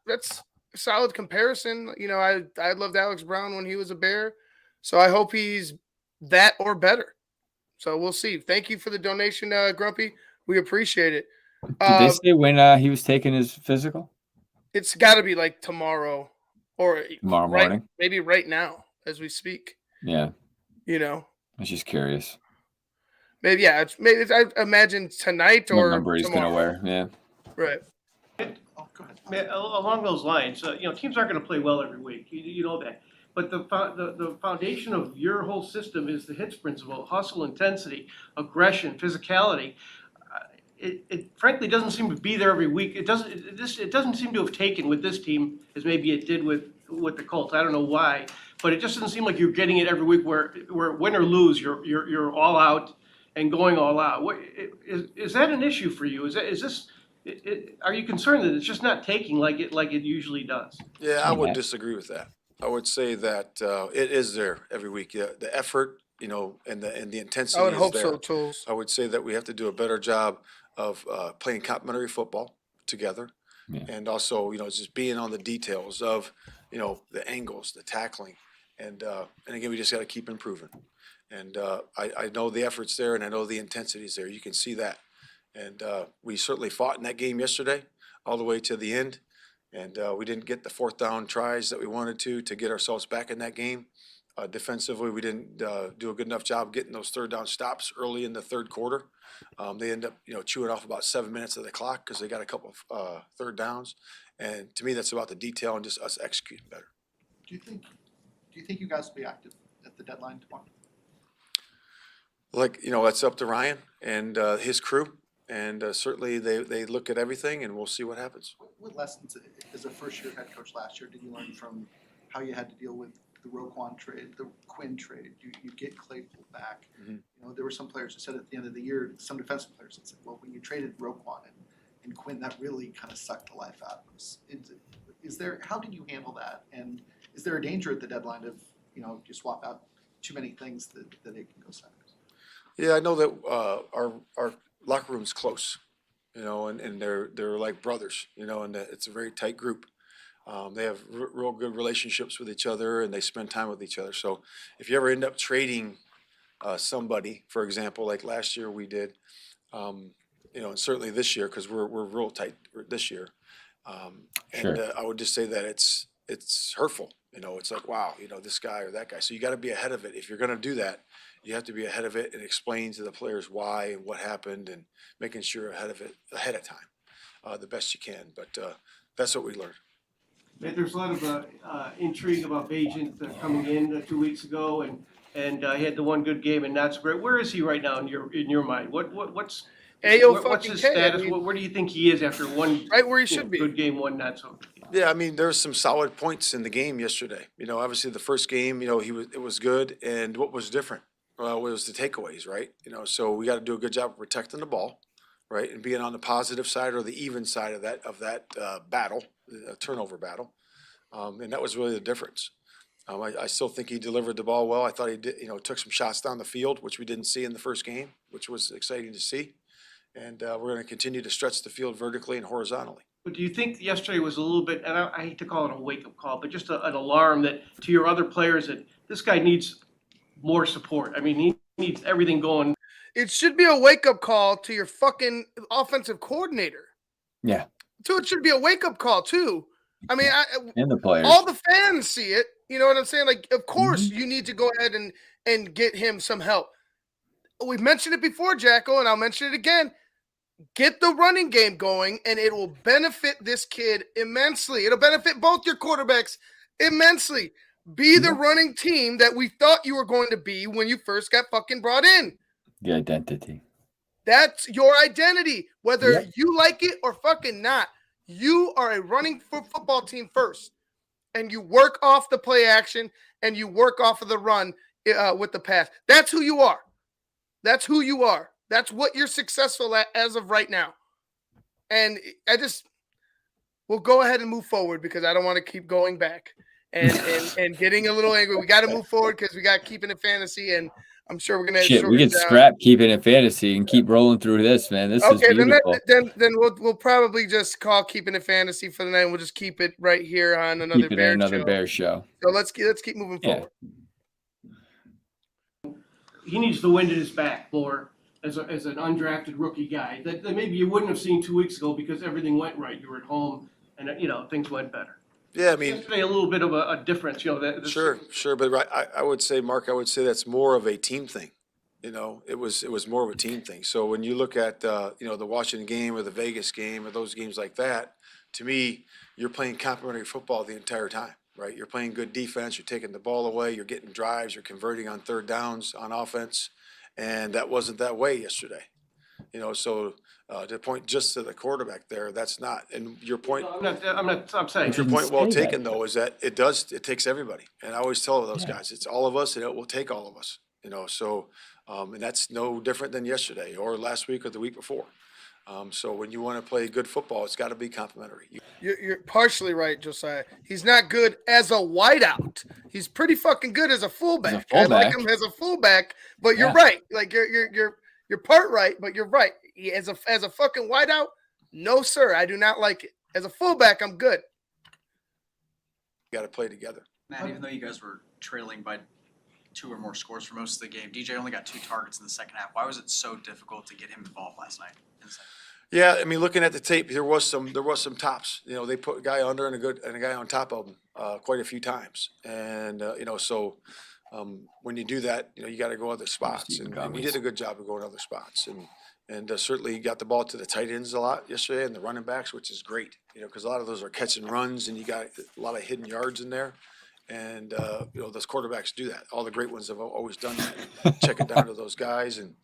that's a solid comparison. I loved Alex Brown when he was a Bear, so I hope he's that or better. So we'll see. Thank you for the donation, Grumpy. We appreciate it. Did they say when he was taking his physical? It's got to be like tomorrow or Tomorrow morning, maybe right now as we speak. Yeah. I was just curious. Maybe, yeah. Maybe I imagine tonight or what number he's going to wear. Yeah. Right. Oh, go ahead. Man, along those lines, teams aren't going to play well every week. You know that. But the foundation of your whole system is the HITS principle: hustle, intensity, aggression, physicality. It frankly doesn't seem to be there every week. It doesn't seem to have taken with this team as maybe it did with the Colts. I don't know why, but it just doesn't seem like you're getting it every week. Where win or lose, you're all out and going all out. What is that an issue for you? Are you concerned that it's just not taking like it usually does? Yeah, I would disagree with that. I would say that it is there every week. Yeah, the effort, and the intensity. I would hope there. so, Tools. I would say that we have to do a better job of playing complementary football together, and also just being on the details of the angles, the tackling, and again we just got to keep improving. And I know the effort's there, and I know the intensity's there. You can see that. And we certainly fought in that game yesterday all the way to the end. And we didn't get the 4th down tries that we wanted to get ourselves back in that game. Defensively, we didn't do a good enough job getting those 3rd down stops early in the 3rd quarter. They end up, chewing off about 7 minutes of the clock because they got a couple of 3rd downs. And to me, that's about the detail and just us executing better. Do you think you guys will be active at the deadline tomorrow? That's up to Ryan and his crew. And certainly they look at everything, and we'll see what happens. What lessons, as a first-year head coach last year, did you learn from how you had to deal with the Roquan trade, the Quinn trade? You get Claypool back. Mm-hmm. There were some players who said at the end of the year, some defensive players that said, well, when you traded Roquan and Quinn, that really kind of sucked the life out of us. How did you handle that? And is there a danger at the deadline of, you swap out too many things that it can go sideways? Yeah, I know that our locker room's close, and they're like brothers, and it's a very tight group. They have real good relationships with each other, and they spend time with each other. So if you ever end up trading somebody, for example, like last year we did, and certainly this year, because we're real tight this year. And I would just say that it's hurtful. It's like, wow, this guy or that guy. So you got to be ahead of it. If you're going to do that, you have to be ahead of it and explain to the players why and what happened, and making sure ahead of time, the best you can. But that's what we learned. There's a lot of intrigue about Bagent coming in 2 weeks ago, and he had the one good game and not so great. Where is he right now in your mind? What's his status? Where do you think he is after one right where he should be? Good game, one not so good? Yeah, I mean, there's some solid points in the game yesterday. Obviously the first game, it was good, and what was different was the takeaways, right? So we got to do a good job of protecting the ball, right, and being on the positive side or the even side of that battle, the turnover battle, and that was really the difference. I still think he delivered the ball well. I thought he did, took some shots down the field, which we didn't see in the first game, which was exciting to see. And we're going to continue to stretch the field vertically and horizontally. But do you think yesterday was a little bit, and I hate to call it a wake-up call, but just an alarm that to your other players that this guy needs more support? I mean, he needs everything going. It should be a wake-up call to your fucking offensive coordinator. Yeah. So it should be a wake-up call, too. I mean, and the players. All the fans see it. You know what I'm saying? Like, of course, you need to go ahead and get him some help. We've mentioned it before, Jacko, and I'll mention it again. Get the running game going, and it will benefit this kid immensely. It'll benefit both your quarterbacks immensely. Be the running team that we thought you were going to be when you first got fucking brought in. The identity. That's your identity, whether you like it or fucking not. You are a running football team first, and you work off the play action, and you work off of the run with the pass. That's who you are. That's who you are. That's what you're successful at as of right now. And we'll go ahead and move forward because I don't want to keep going back and getting a little angry. We got to move forward because we got keeping it fantasy, and I'm sure we're gonna. We could scrap keeping it fantasy and keep rolling through this, man. This is beautiful. Then we'll probably just call keeping it fantasy for the night. We'll just keep it right here on another Bear show. So let's keep moving forward. He needs the wind at his back more. As an undrafted rookie guy that maybe you wouldn't have seen 2 weeks ago because everything went right. You were at home and things went better. Yeah, I mean, yesterday a little bit of a difference. Sure, but I would say, Mark, that's more of a team thing. It was more of a team thing. So when you look at the Washington game or the Vegas game or those games like that, to me, you're playing complementary football the entire time, right? You're playing good defense. You're taking the ball away. You're getting drives. You're converting on third downs on offense. And that wasn't that way yesterday, So to point just to the quarterback there, that's not. And your point, I'm saying. Your point well taken though is that it takes everybody. And I always tell those guys, it's all of us, and it will take all of us. So and that's no different than yesterday or last week or the week before. So when you want to play good football, it's got to be complementary. You're partially right, Josiah. He's not good as a wideout. He's pretty fucking good as a fullback. I like him as a fullback, but you're right. Like you're part right, but you're right. As a fucking wideout, no sir, I do not like it. As a fullback, I'm good. You got to play together. Matt, even though you guys were trailing by 2 or more scores for most of the game, DJ only got 2 targets in the second half. Why was it so difficult to get him involved last night? Yeah, I mean, looking at the tape, there was some tops. They put a guy under and a guy on top of him quite a few times, and so when you do that, you got to go other spots, and we did a good job of going other spots, and certainly got the ball to the tight ends a lot yesterday and the running backs, which is great, because a lot of those are catch and runs, and you got a lot of hidden yards in there. And those quarterbacks do that. All the great ones have always done that. Check it down to those guys, and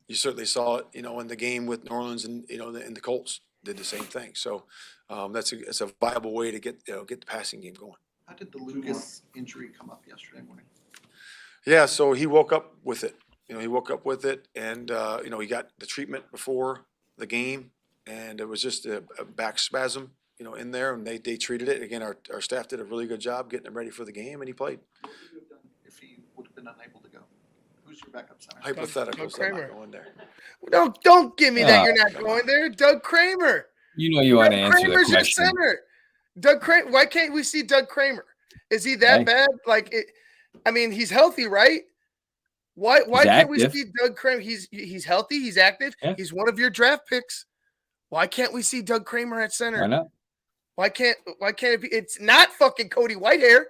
you certainly saw it, in the game with New Orleans and and the Colts did the same thing. So it's a viable way to get the passing game going. How did the Lucas injury come up yesterday morning? Yeah, so he woke up with it. He woke up with it, and he got the treatment before the game, and it was just a back spasm. In there, and they treated it. Again, our staff did a really good job getting him ready for the game, and he played. What would you have done if he would have been unable to go? Who's your backup center? Hypothetical. Doug Kramer. Going there. Don't give me that you're not going there. Doug Kramer. You want to answer Kramer's the question. Your center. Doug Kramer. Why can't we see Doug Kramer? Is he that bad? Like, he's healthy, right? Why can't we active. see Doug Kramer? He's healthy. He's active. Yeah. He's one of your draft picks. Why can't we see Doug Kramer at center? Why not? Why can't it be? It's not fucking Cody Whitehair.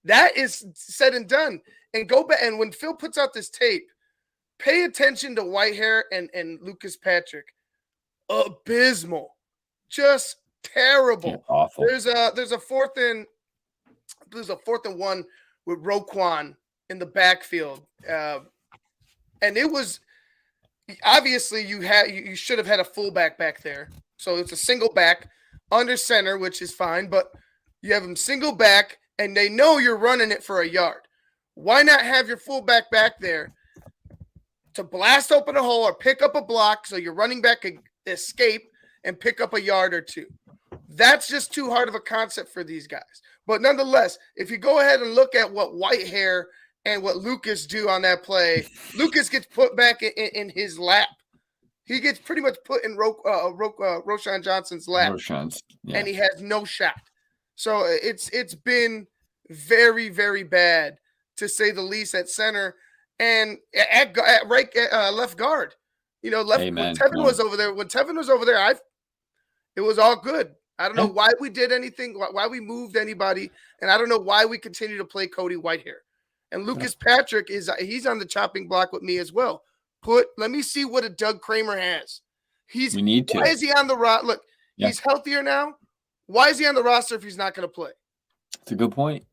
That is said and done. And go back, and when Phil puts out this tape, pay attention to Whitehair and Lucas Patrick. Abysmal. Just terrible. Yeah, awful. There's a fourth and one with Roquan in the backfield. And it was obviously you should have had a fullback back there. So it's a single back under center, which is fine, but you have them single back and they know you're running it for a yard. Why not have your fullback back there to blast open a hole or pick up a block so your running back can escape and pick up a yard or two? That's just too hard of a concept for these guys. But nonetheless, if you go ahead and look at what Whitehair and what Lucas do on that play, Lucas gets put back in his lap. He gets pretty much put in Roshan Johnson's lap, yeah. and he has no shot. So it's been very, very bad, to say the least, at center and at left guard. You know, when Tevin was over there, it was all good. I don't know why we did anything, why we moved anybody, and I don't know why we continue to play Cody Whitehair. And Lucas Patrick he's on the chopping block with me as well. Let me see what a Doug Kramer has. We need to. Why is he on the roster? Look, he's healthier now. Why is he on the roster if he's not going to play? It's a good point.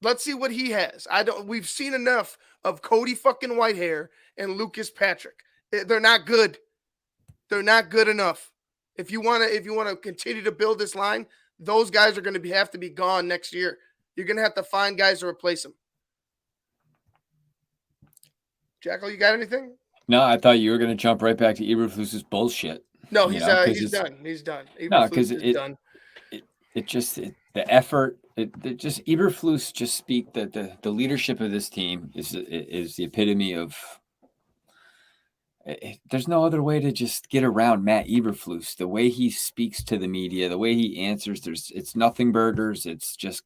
Let's see what he has. We've seen enough of Cody fucking Whitehair and Lucas Patrick. They're not good. They're not good enough. If you want to continue to build this line, those guys are going to have to be gone next year. You're going to have to find guys to replace them. Jackal, you got anything? No, I thought you were going to jump right back to Eberflus's bullshit. No, he's done. He's done. No, because the effort. Eberflus just speak that the leadership of this team is the epitome of. There's no other way to just get around Matt Eberflus. The way he speaks to the media, the way he answers, it's nothing burgers. It's just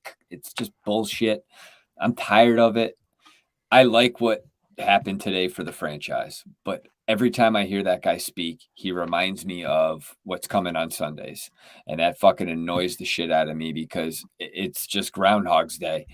bullshit. I'm tired of it. I like what happened today for the franchise, but every time I hear that guy speak, he reminds me of what's coming on Sundays, and that fucking annoys the shit out of me because it's just Groundhog's Day.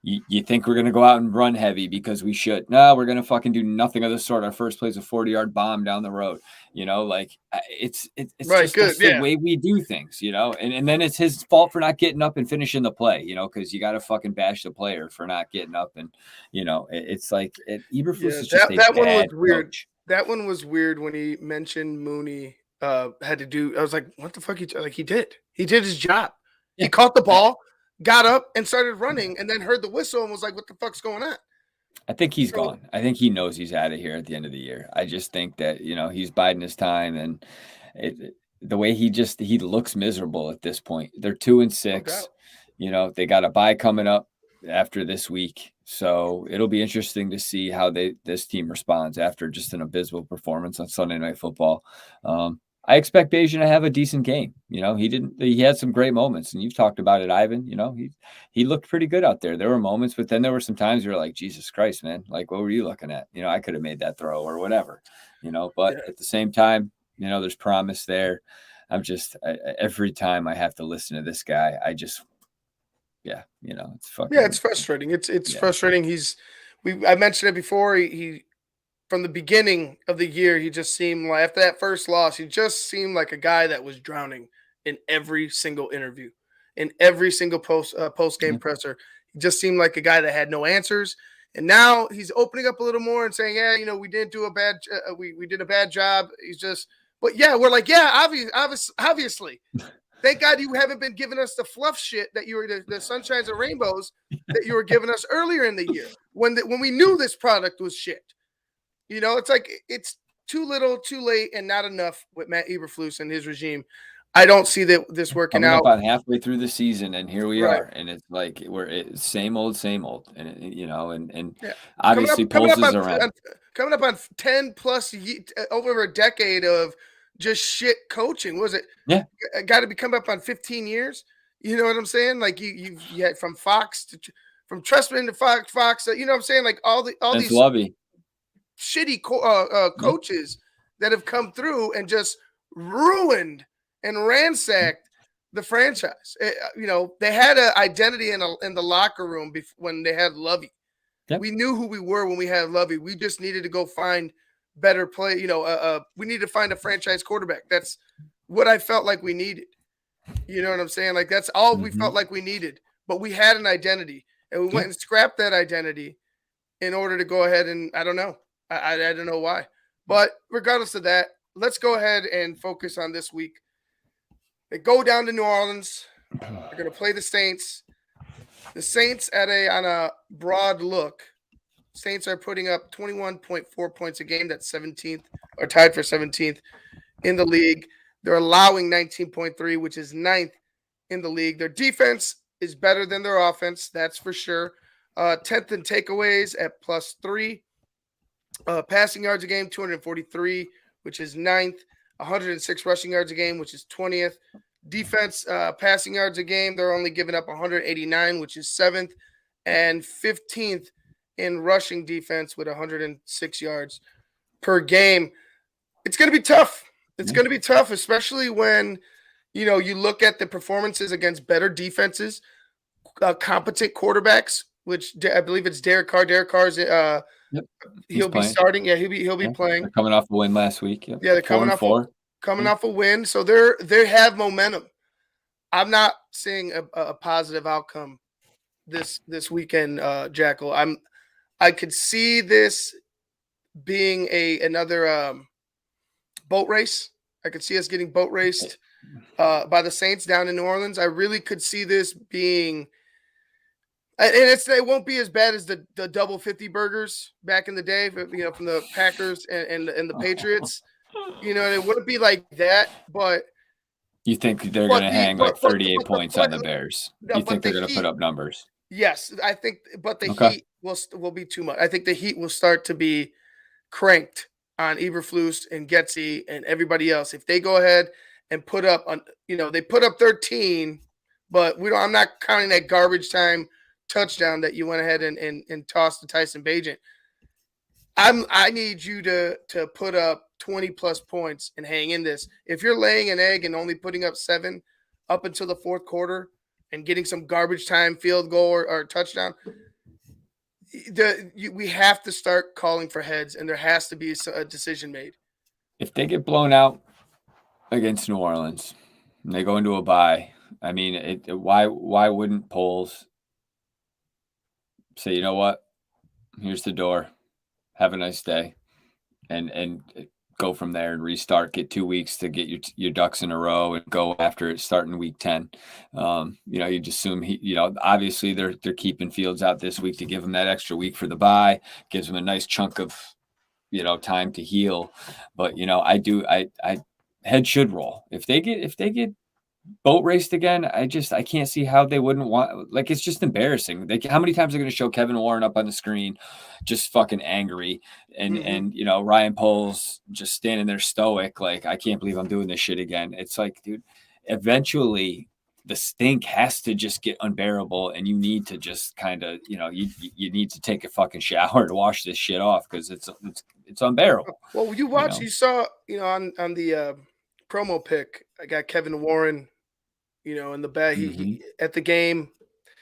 You think we're going to go out and run heavy because we should. No, we're going to fucking do nothing of the sort. Our first play is a 40-yard bomb down the road. You know, like it's right, just good, that's the way we do things, you know, and then it's his fault for not getting up and finishing the play, you know, because you got to fucking bash the player for not getting up. And, you know, it's like Eberflus is just that one was bad weird. coach. That one was weird when he mentioned Mooney had to do. I was like, what the fuck? He did his job. Yeah. He caught the ball, got up and started running, and then heard the whistle and was like, what the fuck's going on? I think he's gone. I think he knows he's out of here at the end of the year. I just think that, you know, he's biding his time, and the way he looks miserable at this point. They're 2-6. No, you know, they got a bye coming up after this week. So it'll be interesting to see how this team responds after just an abysmal performance on Sunday Night Football. I expect Bagent to have a decent game. You know, he had some great moments, and you've talked about it, Ivan. You know, he looked pretty good out there. There were moments, but then there were some times you're like, Jesus Christ, man, like, what were you looking at? You know, I could have made that throw or whatever, you know, but at the same time, you know, there's promise there. Every time I have to listen to this guy, you know, it's fucking. Yeah, it's frustrating. It's frustrating. I mentioned it before. He from the beginning of the year, he just seemed like, after that first loss, he just seemed like a guy that was drowning in every single interview, in every single post-game presser. He just seemed like a guy that had no answers. And now he's opening up a little more and saying, yeah, you know, we didn't do a bad we did a bad job. But yeah, we're like, yeah, obviously. Thank God you haven't been giving us the fluff shit that you were the sunshines and rainbows that you were giving us earlier in the year when we knew this product was shit. You know, it's like it's too little, too late, and not enough with Matt Eberflus and his regime. I don't see this working out. About halfway through the season, and here we are, and it's like it's same old, and you know, and obviously pulses around. Coming up on 10 plus over a decade of just shit coaching. Was it? Yeah, got to be coming up on 15 years. You know what I'm saying? Like you had from Fox from Trustman to Fox. You know what I'm saying? Like all these. Lovey. shitty coaches that have come through and just ruined and ransacked the franchise. They had an identity in the locker room when they had Lovey. Yep. We knew who we were when we had Lovey. We just needed to go find better play. We need to find a franchise quarterback. That's what I felt like we needed. You know what I'm saying? Like, that's all we felt like we needed. But we had an identity, and we went and scrapped that identity in order to go ahead and I don't know. I don't know why. But regardless of that, let's go ahead and focus on this week. They go down to New Orleans. They're going to play the Saints. The Saints on a broad look, Saints are putting up 21.4 points a game. That's 17th or tied for 17th in the league. They're allowing 19.3, which is 9th in the league. Their defense is better than their offense. That's for sure. 10th in takeaways at +3. Passing yards a game, 243, which is 9th. 106 rushing yards a game, which is 20th. Defense, passing yards a game, they're only giving up 189, which is 7th. And 15th in rushing defense with 106 yards per game. It's going to be tough. It's going to be tough, especially when, you look at the performances against better defenses, competent quarterbacks, which I believe it's Derek Carr. Derek Carr's he'll be starting. Yeah, he'll be playing. They're coming off a win last week. Yep. Yeah, they're coming off a win, so they have momentum. I'm not seeing a positive outcome this weekend, Jackal. I could see this being another boat race. I could see us getting boat raced by the Saints down in New Orleans. I really could see this being. And it won't be as bad as the double 50 burgers back in the day, from the Packers and the Patriots. It wouldn't be like that, but you think they're going to hang 38 points on the Bears? You think they're going to put up numbers? Yes, I think, but the heat will be too much. I think the heat will start to be cranked on Eberflus and Getsy and everybody else if they go ahead and put up they put up 13, but I'm not counting that garbage time touchdown that you went ahead and tossed to Tyson Bagent. I need you to put up 20 plus points and hang in this. If you're laying an egg and only putting up 7 up until the fourth quarter and getting some garbage time field goal or touchdown, we have to start calling for heads, and there has to be a decision made. If they get blown out against New Orleans and they go into a bye, I mean, why wouldn't Poles say, you know what, here's the door, have a nice day, and go from there and restart, get 2 weeks to get your ducks in a row and go after it starting week 10. You just assume obviously they're keeping Fields out this week to give him that extra week for the bye, gives him a nice chunk of, time to heal. But, I head should roll. If they get boat raced again, I can't see how they wouldn't want. It's just embarrassing. How many times are they going to show Kevin Warren up on the screen just fucking angry and Ryan Poles just standing there stoic, like, I can't believe I'm doing this shit again. It's like, dude, eventually the stink has to just get unbearable, and you need to just kind of, you need to take a fucking shower to wash this shit off, because it's unbearable. Well, you saw on the promo pic, I got Kevin Warren, in the back. He at the game.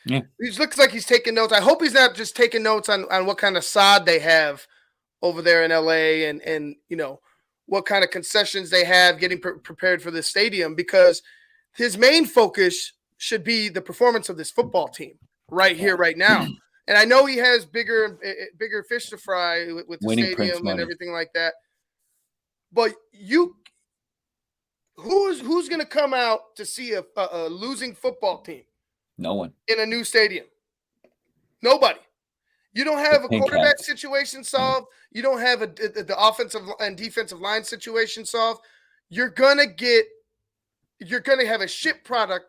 Yeah. He looks like he's taking notes. I hope he's not just taking notes on what kind of sod they have over there in LA and what kind of concessions they have getting prepared for the stadium, because his main focus should be the performance of this football team right here, right now. And I know he has bigger fish to fry with the Winning stadium and everything like that. But who's going to come out to see a losing football team? No one. In a new stadium. Nobody. You don't have a quarterback situation solved. You don't have the offensive and defensive line situation solved. You're gonna have a shit product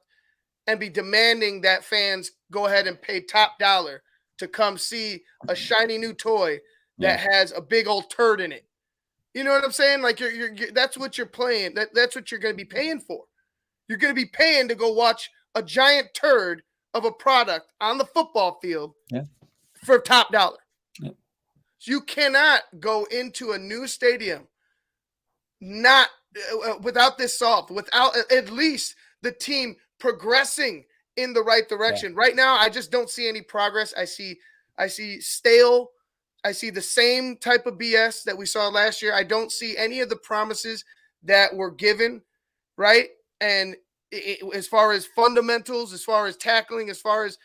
and be demanding that fans go ahead and pay top dollar to come see a shiny new toy that has a big old turd in it. You know what I'm saying? Like you're that's what you're playing. That's what you're going to be paying for. You're going to be paying to go watch a giant turd of a product on the football field for top dollar. Yeah. You cannot go into a new stadium not without this solved, without at least the team progressing in the right direction. Right now, I just don't see any progress. I see stale. I see the same type of BS that we saw last year. I don't see any of the promises that were given, right? And as far as fundamentals, as far as tackling, as far as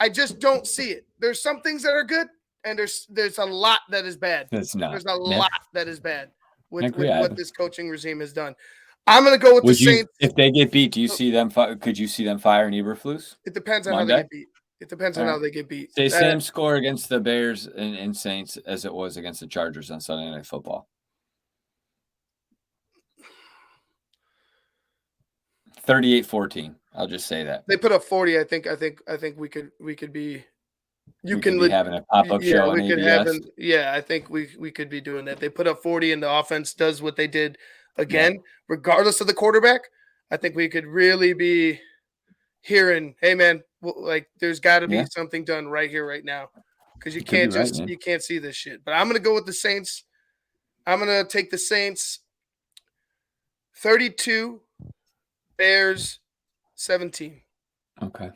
I just don't see it. There's some things that are good, and there's a lot that is bad. It's not. There's a lot that is bad with agree, what Ivan. this coaching regime has done. I'm going to go with the Saints. If they get beat, do you see them? Could you see them firing Eberflus? It depends on Monday? how they get beat. It depends on how they get beat. Say same score against the Bears and Saints as it was against the Chargers on Sunday Night Football. 38-14. I'll just say that. They put up 40. I think we could be. We could be having a pop-up show on ABS. I think we could be doing that. They put up 40 and the offense does what they did again, regardless of the quarterback. I think we could really be hearing, hey man, like there's got to be something done right here, right now, because you can't you can't see this shit. But I'm gonna go with the Saints. I'm gonna take the Saints. 32, Bears 17. Okay.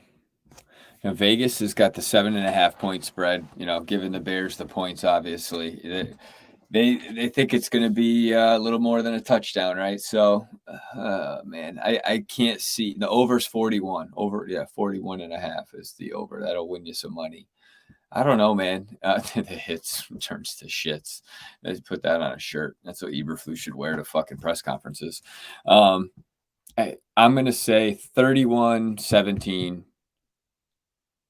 Vegas has got the 7.5 point spread, giving the Bears the points, obviously. They think it's going to be a little more than a touchdown, right? So, man, I can't see. The over's 41. 41.5 is the over. That'll win you some money. I don't know, man. The hits turns to shits. Let's put that on a shirt. That's what Eberflus should wear to fucking press conferences. I'm going to say 31-17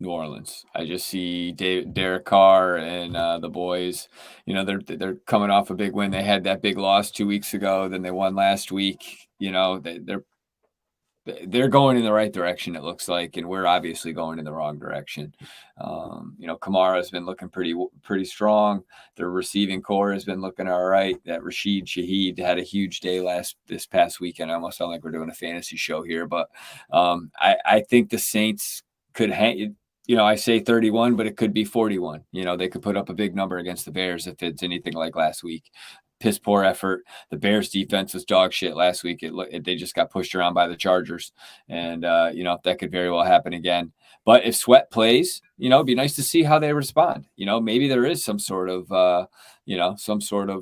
New Orleans. I just see Derek Carr and the boys. They're coming off a big win. They had that big loss 2 weeks ago. Then they won last week. They're going in the right direction, it looks like, and we're obviously going in the wrong direction. Kamara has been looking pretty strong. Their receiving core has been looking all right. That Rashid Shaheed had a huge day this past weekend. I almost sound like we're doing a fantasy show here, but I think the Saints could hang. I say 31, but it could be 41. They could put up a big number against the Bears if it's anything like last week. Piss poor effort. The Bears defense was dog shit last week. They just got pushed around by the Chargers, and that could very well happen again. But if Sweat plays, it'd be nice to see how they respond. Maybe there is some sort of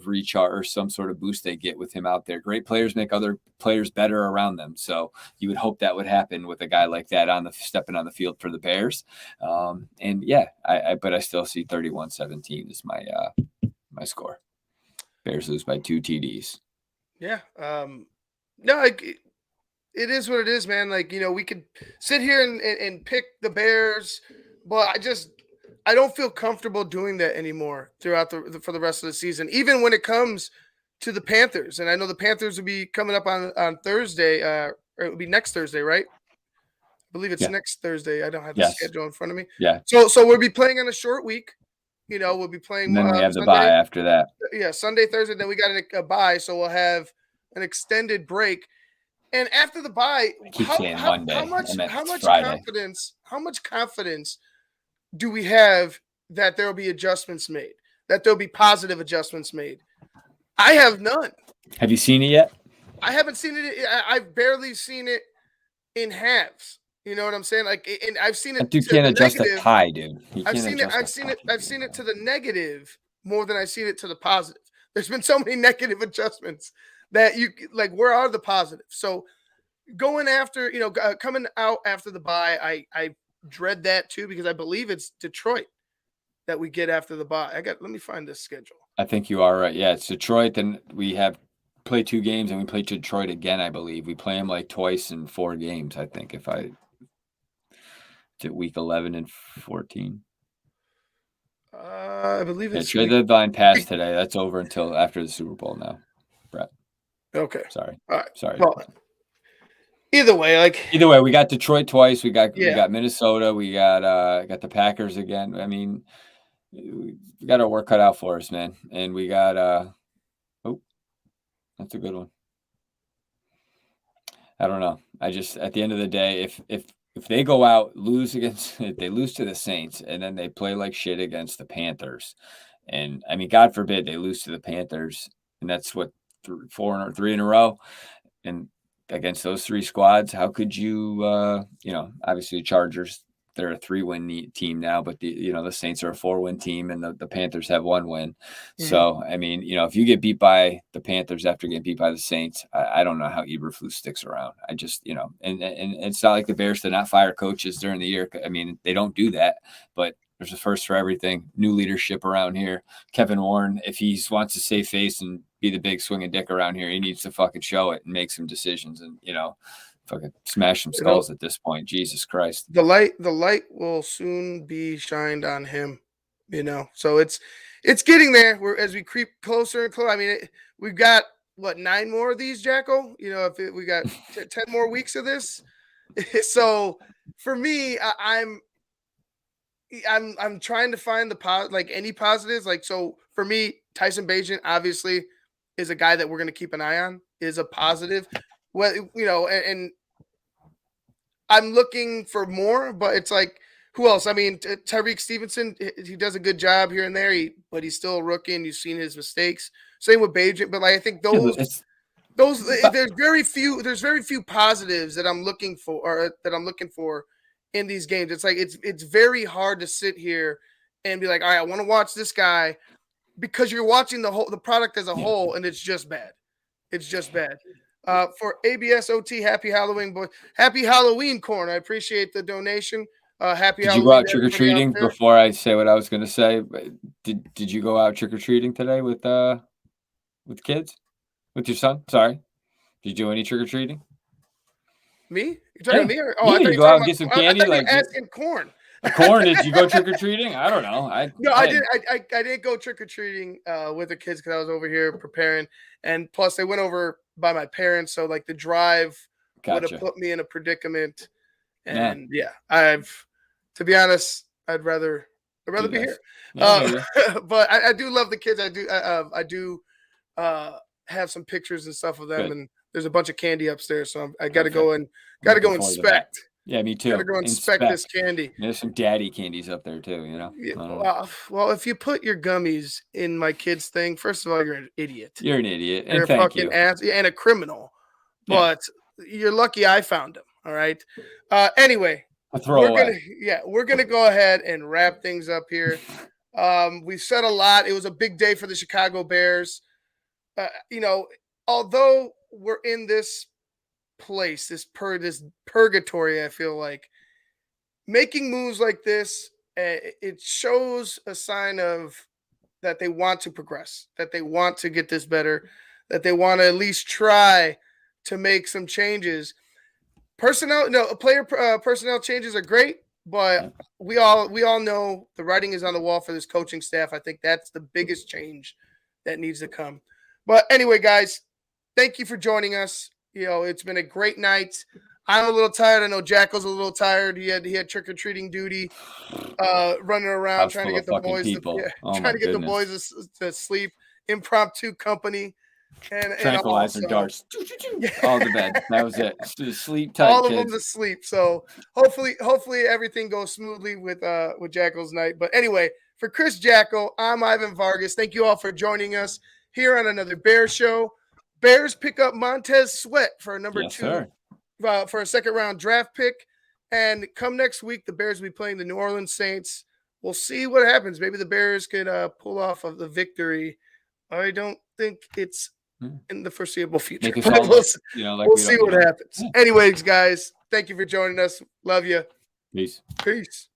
recharge or some sort of boost they get with him out there. Great players make other players better around them. So you would hope that would happen with a guy like that stepping on the field for the Bears. But I still see 31-17 is my score. Bears lose by 2 TDs. Yeah. No, it is what it is, man. We could sit here and pick the Bears, but I don't feel comfortable doing that anymore throughout for the rest of the season, even when it comes to the Panthers. And I know the Panthers will be coming up on Thursday, or it will be next Thursday, right? I believe it's next Thursday. I don't have the schedule in front of me. Yeah. So we'll be playing on a short week. We'll be playing. And then we have the Sunday, bye after that. Yeah, Sunday, Thursday. Then we got a bye, so we'll have an extended break. And after the bye, how much confidence do we have that there will be adjustments made? That there'll be positive adjustments made? I have none. Have you seen it yet? I haven't seen it. I've barely seen it in halves. You know what I'm saying? And I've seen it. That dude can't adjust a tie, dude. I've seen it to the negative more than I've seen it to the positive. There's been so many negative adjustments that where are the positives? So going after, coming out after the bye, I dread that too, because I believe it's Detroit that we get after the bye. Let me find this schedule. I think you are right. Yeah, it's Detroit. Then we play 2 games and we play Detroit again, I believe. We play them twice in 4 games, I think, week 11 and 14. I believe it's trade deadline passed today. That's over until after the Super Bowl now, Brett. Okay. Sorry. All right. Sorry. Well, either way, we got Detroit twice. We got Minnesota. We got the Packers again. I mean, we got our work cut out for us, man. And we got that's a good one. I don't know. At the end of the day, if they go out, if they lose to the Saints, and then they play like shit against the Panthers, And I mean, God forbid they lose to the Panthers, and that's what 3 in a row, and against those 3 squads, how could you? Obviously Chargers, they're a 3-win team now, but the Saints are a 4-win team, and the Panthers have 1 win. Mm-hmm. So I mean, if you get beat by the Panthers after getting beat by the Saints, I don't know how Eberflus sticks around. I just and it's not like the Bears did not fire coaches during the year. I mean, they don't do that, but there's a first for everything. New leadership around here. Kevin Warren, if he wants to save face and be the big swinging dick around here, he needs to fucking show it and make some decisions and, fucking smash some skulls at this point. Jesus Christ. The light will soon be shined on him, So it's getting there. As we creep closer and closer. I mean, we've got 9 more of these, Jacko? We got 10 more weeks of this. So for me, I'm trying to find any positives. So for me, Tyson Bagent obviously is a guy that we're going to keep an eye on, is a positive. And I'm looking for more, but it's like, who else? I mean, Tyreek Stevenson, he does a good job here and there, but he's still a rookie, and you've seen his mistakes. Same with Bagent, but I think there's very few positives that I'm looking for in these games. It's like it's very hard to sit here and be like, all right, I want to watch this guy, because you're watching the product as a whole, and it's just bad. It's just bad. For ABSOT, happy Halloween, boy. Happy Halloween, Corn. I appreciate the donation. Happy Halloween. Did you go out trick-or-treating before I say what I was going to say? Did you go out trick-or-treating today with kids? With your son? Sorry. Did you do any trick-or-treating? Me? You're talking to me? Or, I thought you go out and get some candy. I thought you were asking Corn. Corn, did you go trick-or-treating? I don't know. I didn't go trick-or-treating with the kids because I was over here preparing. And plus, they went over by my parents. So, the drive would have put me in a predicament. And, to be honest, I'd rather be here. But I do love the kids. I do have some pictures and stuff of them. Good. And there's a bunch of candy upstairs. So I got to go inspect. Yeah, me too. Gotta go inspect this candy. There's some daddy candies up there too, Yeah, well, if you put your gummies in my kids' thing, first of all, you're an idiot. You're an idiot, and you're a fucking ass and a criminal. But you're lucky I found them. All right. Anyway, we're gonna go ahead and wrap things up here. We've said a lot. It was a big day for the Chicago Bears. Although we're in this place, this purgatory, I feel like making moves like this, it shows a sign of that they want to progress, that they want to get this better, that they want to at least try to make some changes. Player personnel changes are great, but we all know the writing is on the wall for this coaching staff. I think that's the biggest change that needs to come. But anyway, guys, thank you for joining us. It's been a great night. I'm a little tired. I know Jacko's a little tired. He had trick-or-treating duty, running around trying to get the boys to sleep. Impromptu company. And tranquilizer darts. All to bed. That was it. Sleep tight. All of them to sleep. So hopefully everything goes smoothly with Jacko's night. But anyway, for Chris Jacko, I'm Ivan Vargas. Thank you all for joining us here on another Bears show. Bears pick up Montez Sweat for a number 2 for a second-round draft pick. And come next week, the Bears will be playing the New Orleans Saints. We'll see what happens. Maybe the Bears could pull off of the victory. I don't think it's in the foreseeable future. We'll see what happens. Anyways, guys, thank you for joining us. Love you. Peace. Peace.